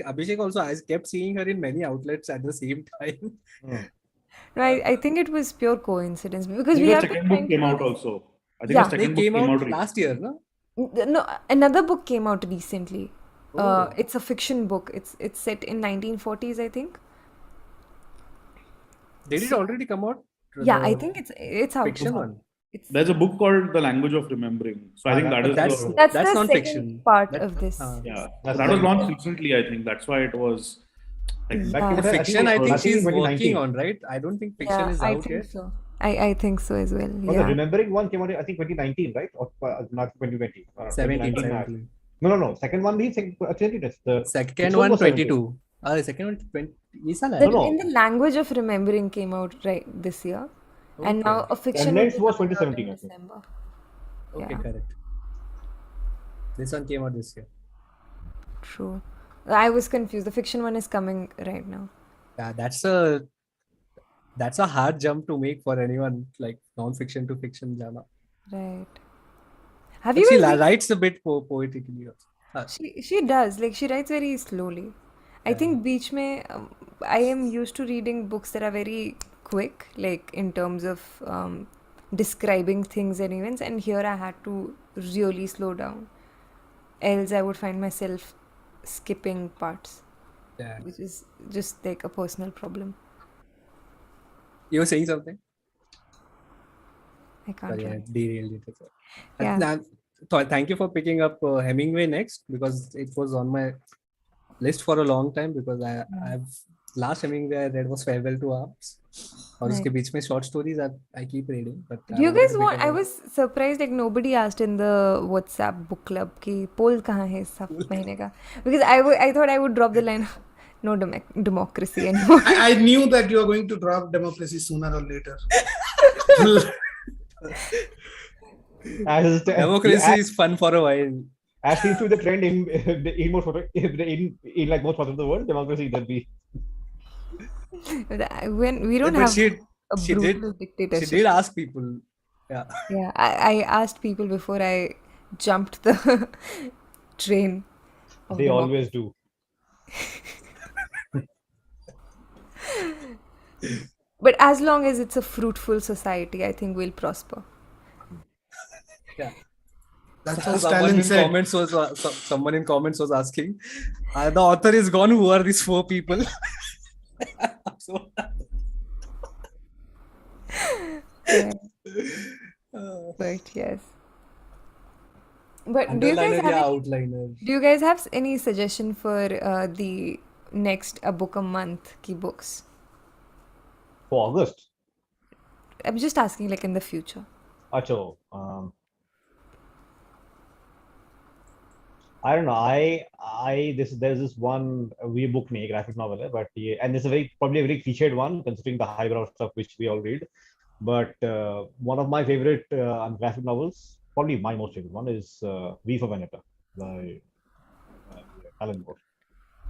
Abhishek also, I kept seeing her in many outlets at the same time. No, I think it was pure coincidence because I we think have the been second book trying came to out do also. I think Yeah. the They second book came out recently. last year, no? No, another book came out recently. Oh. It's a fiction book. It's set in 1940s, I think. Did it already come out? Yeah, I The think it's out. fiction one. It's There's a book called The Language of Remembering. So I think that is That's the, that's that's the non-fiction. second part That- of this. yeah. That's That was the- launched recently, I think. That's why it was. Like, Yeah. But Fiction, I think in she's 2019. working on, right? I don't think fiction Yeah, is I out think yet. so. I think so as well. No, the Yeah. Remembering one came out, I think 2019, right? Or not 2020. 17. 2019. No. Second one, the Second Which one one, was 22. Second one, 20. ये साल है? The, In the language of remembering came out right this year, and Okay. now a fiction Remnants will be was coming out in 2017, I think. December. Okay, Yeah. correct. This one came out this year. True. I was confused. The fiction one is coming right now. Yeah, that's a hard jump to make for anyone, like non-fiction to fiction jana. Right. Have But you she guys writes a bit poetically. She does, like she writes very slowly. I think beach mein I am used to reading books that are very quick, like in terms of describing things and events, and here I had to really slow down. Else I would find myself skipping parts, Yeah. which is just like a personal problem. You were saying something? I can't Sorry, I remember. derailed it. Yeah. Thank you for picking up Hemingway next, because it was on my list for a long time, because I've last Hemingway I read was Farewell to Arms. और Nice. उसके बीच में short stories I keep reading. But Do you wanted guys to pick want? up I one. was surprised like nobody asked in the WhatsApp book club कि poll कहाँ है इस महीने का, because I thought I would drop the line no democracy anymore. I knew that you are going to drop democracy sooner or later. Democracy is fun for a while. As seems to be the trend in most in like most parts of the world, democracy there be. When we don't But have she a did brutal she dictatorship. did ask people. Yeah. Yeah, I asked people before I jumped the train. of They democracy. always do. But as long as it's a fruitful society, I think we'll prosper. Yeah. That's what Someone Stalin in said. comments was someone in comments was asking, the author is gone. Who are these 4 people? So, Yeah. But yes. But do you guys underliner have या any, outliner. do you guys have any suggestion for the next a book a month ki books? For August. I'm just asking like in the future. Acho, I don't know. There's this one we book nahi graphic novel hai, but yeah, and it's probably a very cliched one considering the highbrow stuff which we all read. But one of my favorite graphic novels, probably my most favorite one, is V for Vendetta by Alan Moore.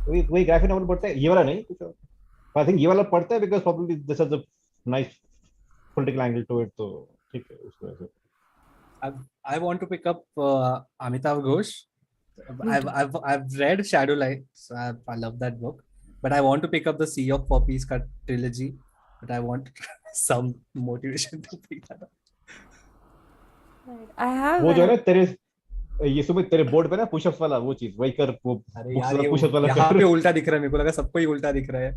वही graphic novel पढ़ते हैं, ये वाला नहीं कुछ और. I think ये वाला पढ़ते हैं because probably this has a nice political angle to it, तो ठीक है उस वजह से. I want to pick up Amitav Ghosh. Me too. I've read Shadowlight. So I love that book, but I want to pick up the Sea of Poppies trilogy. But I want some motivation to pick that up. I have. वो जो है ना तेरे ये सुमित तेरे board पे ना pushup वाला वो चीज वही कर, वो अरे यार पुशअप वाला यहाँ कर. पे उल्टा दिख रहा है, मेरे को लगा सबको ही उल्टा दिख रहा है.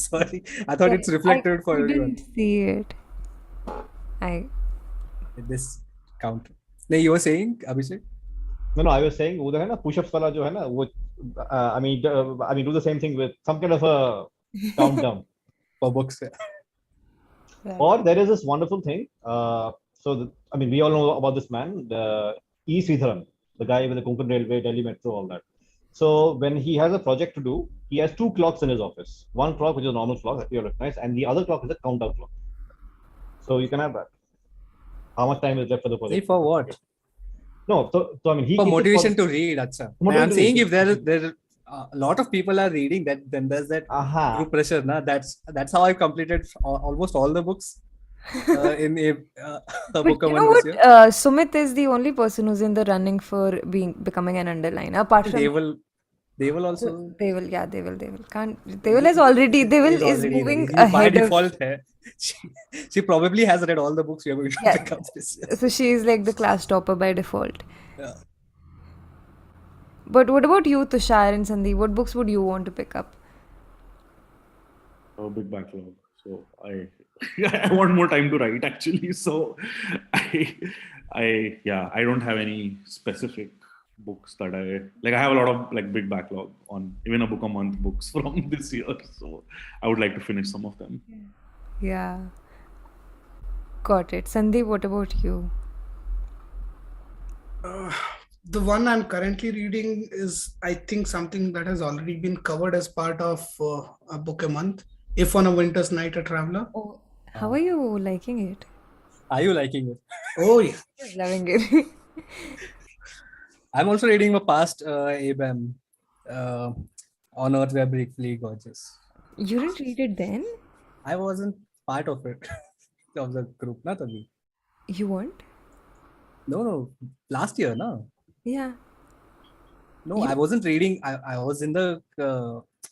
Sorry, I thought it's reflected for I everyone. didn't see it. This count. नहीं, you were saying Abhishek? No, I was saying वो जो है ना पुशअप्स वाला जो है ना वो I mean do the same thing with some kind of a countdown. For books. Right. Or there is this wonderful thing. I mean, we all know about this man, E. Sridharan, the guy with the Konkan Railway, Delhi Metro, all that. So when he has a project to do, he has 2 clocks in his office. One clock, which is a normal clock that you recognize, and the other clock is a countdown clock. So you can have that. How much time is left for the project? See, for what? No, so I mean, he For keeps it motivation to read. Acha. Motivation I'm to saying read. if there a lot of people are reading that, then there's that Aha. group pressure. Na? That's how I completed almost all the books in a But book you know this what? year. Sumit is the only person who's in the running for becoming an underliner. Apart from They will also. they will. Deval is already. Deval is moving by ahead of. default. She probably has read all the books we are going to Yeah. pick up this year. So she is like the class topper by default. Yeah. But what about you, Tushar and Sandeep? What books would you want to pick up? A big backlog. So I want more time to write actually. So I don't have any specific books that I like. I have a lot of like big backlog on even a book a month books from this year. So I would like to finish some of them. Yeah. Got it. Sandeep, what about you? The one I'm currently reading is, I think, something that has already been covered as part of a book a month. If on a Winter's Night, a Traveler. Oh, how are you liking it? Are you liking it? Oh, yeah. Loving it. I'm also reading a past ABAM on Earth We're Briefly Gorgeous. You didn't read it then? I wasn't part of it, of the group, not Abhi. You weren't? No, last year, no. Yeah. No, I wasn't reading. I was in the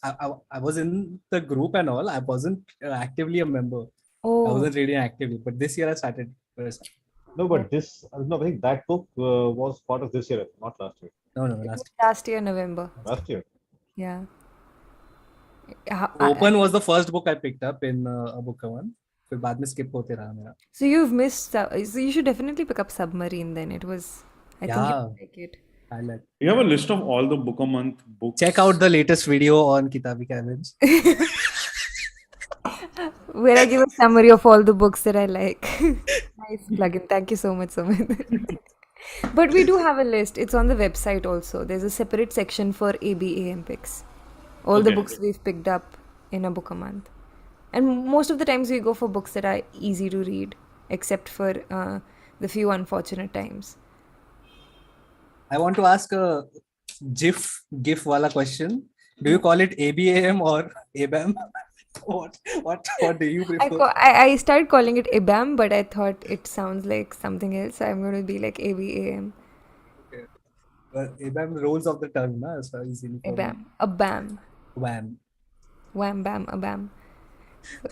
I was in the group and all. I wasn't actively a member. I Oh, wasn't reading actively. But this year I started first. No, but I think that book was part of this year, not last year. No, it was last. last year, November. Last year. Yeah. Open was the first book I picked up in a book one. फिर बाद में skip होते रहा मेरा. So you've missed. So you should definitely pick up Submarine then. It was. I think Yeah. you'll like it. I like. You have a list of all the book a month books. Check out the latest video on Kitabi Cabins. Where I give a summary of all the books that I like. Nice plugin. Thank you so much, Sumit. But we do have a list. It's on the website also. There's a separate section for ABAM picks. All the Okay. books we've picked up in a book a month. And most of the times we go for books that are easy to read, except for the few unfortunate times. I want to ask a GIF wala question. Do you call it ABAM or ABAM? What do you prefer? I started calling it ABAM, but I thought it sounds like something else. So I'm going to be like ABAM. Well, ABAM rolls off the tongue, na? So easily for me. ABAM. ABAM. Wham. Wham bam ABAM.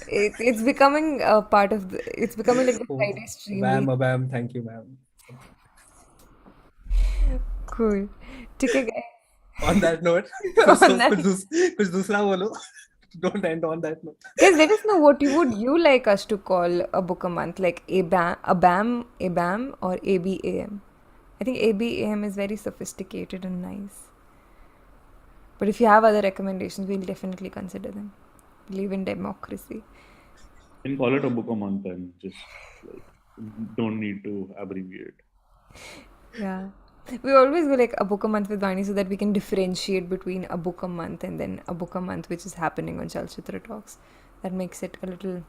It's becoming a part of the. It's becoming like the Friday stream. Wham, ABAM. Thank you, ma'am. Cool. ठीक है guys. On that note, On that- कुछ दूसरा बोलो. Don't end on that note. Guys, let us know what would you like us to call a book a month, like ABAM, or ABAM. I think ABAM is very sophisticated and nice. But if you have other recommendations, we'll definitely consider them. Believe in democracy. You can call it a book a month and just like, don't need to abbreviate. Yeah. We always go like a book a month with Vani so that we can differentiate between a book a month and then a book a month which is happening on Chalchitra Talks. That makes it a little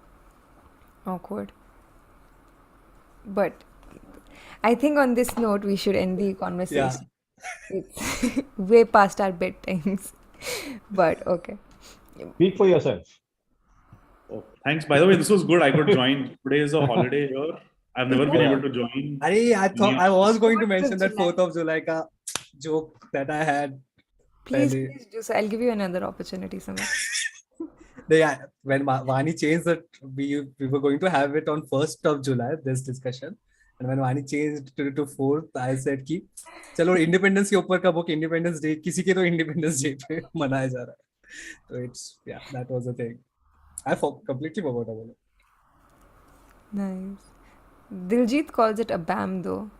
awkward. But I think on this note, we should end the conversation. It's way past our bedtimes. But okay. Speak for yourself. Oh, thanks. By the way, this was good. I could join. Today is a holiday here. I've never been Yeah. able to join. I thought I was going to mention that July. 4th of July ka joke that I had. Please, Pehle. please do so. I'll give you another opportunity, Samraj. Yeah, when Vani changed that, we were going to have it on 1st of July, this discussion. And when Vani changed to 4th, I said कि चलो independence के ऊपर का book independence day किसी के तो independence day पे मनाया जा रहा है. So it's that was the thing. I completely forgot about it. Nice. Diljit calls it ABAM though.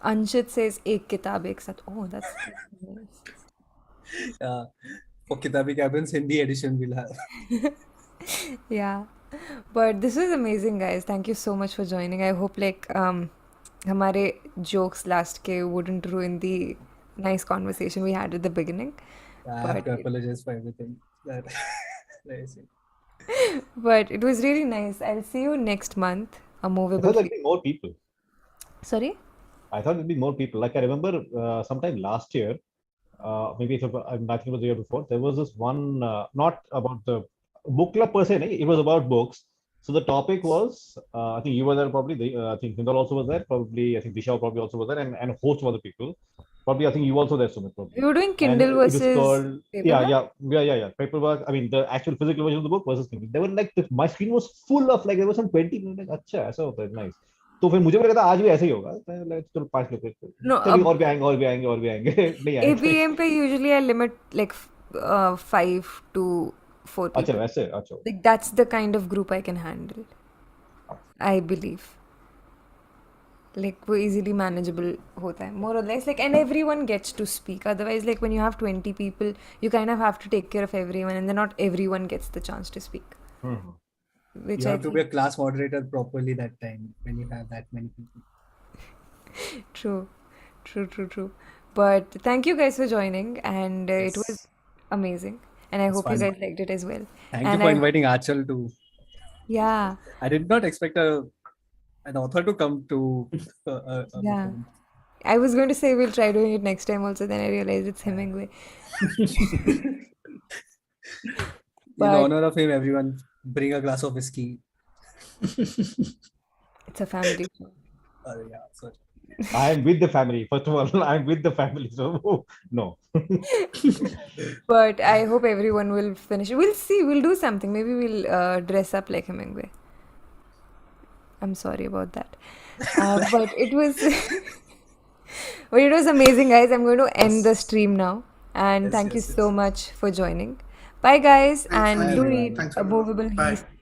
Anshit says ek kitab ek sat. Oh, that's nice. For Kitabi Cabins, Hindi edition we'll have. Yeah. But this was amazing, guys. Thank you so much for joining. I hope like हमारे jokes last के wouldn't ruin the nice conversation we had at the beginning. I have to apologize for everything. But it was really nice. I'll see you next month. A I movable. thought there'd be more people. Sorry? I thought there'd be more people. Like I remember sometime last year, maybe I think it was the year before, there was this one, not about the book club per se, it was about books. So the topic was, I think you were there probably, I think Hindal also was there, probably, I think Disha probably also was there, and a host of other people. Probably, I think you also there, Sumit, probably. We were doing And Kindle it was versus called, paperback? yeah. Paperback. I mean, the actual physical version of the book versus Kindle. They were like, my screen was full of like, there was some 20 minutes. Like, अच्छा ऐसा होता है, nice. तो फिर मुझे भी लगा था आज भी ऐसे ही होगा. चलो 5 लोग No, चलिए और भी आएंगे नहीं आए. ABM पे usually I limit like 5 to 4 अच्छा people. वैसे अच्छा. Like that's the kind of group I can handle. I believe. Like वो easily manageable होता है, more or less. Like and everyone gets to speak. Otherwise, like when you have 20 people, you kind of have to take care of everyone, and then not everyone gets the chance to speak. Which You I have to be a class moderator properly that time when you have that many people. True. But thank you guys for joining, and it was Yes. amazing. And I It's hope you fun. guys liked it as well. Thank And you for I- inviting Aanchal to. Yeah, I did not expect an author to come to. yeah. I was going to say we'll try doing it next time also, then I realized it's Hemingway. In But honor of him, everyone bring a glass of whiskey. it's a family show. Yeah, sorry. I am with the family. First of all, I'm with the family. So no. But I hope everyone will finish. We'll see. We'll do something. Maybe we'll dress up like Hemingway. I'm sorry about that. But it was but it was amazing, guys. I'm going to end the stream now. And Yes, thank you yes, so yes. much for joining. Bye, guys. Thanks, And Anjali. do read Thanks, A everyone. Movable Bye. He's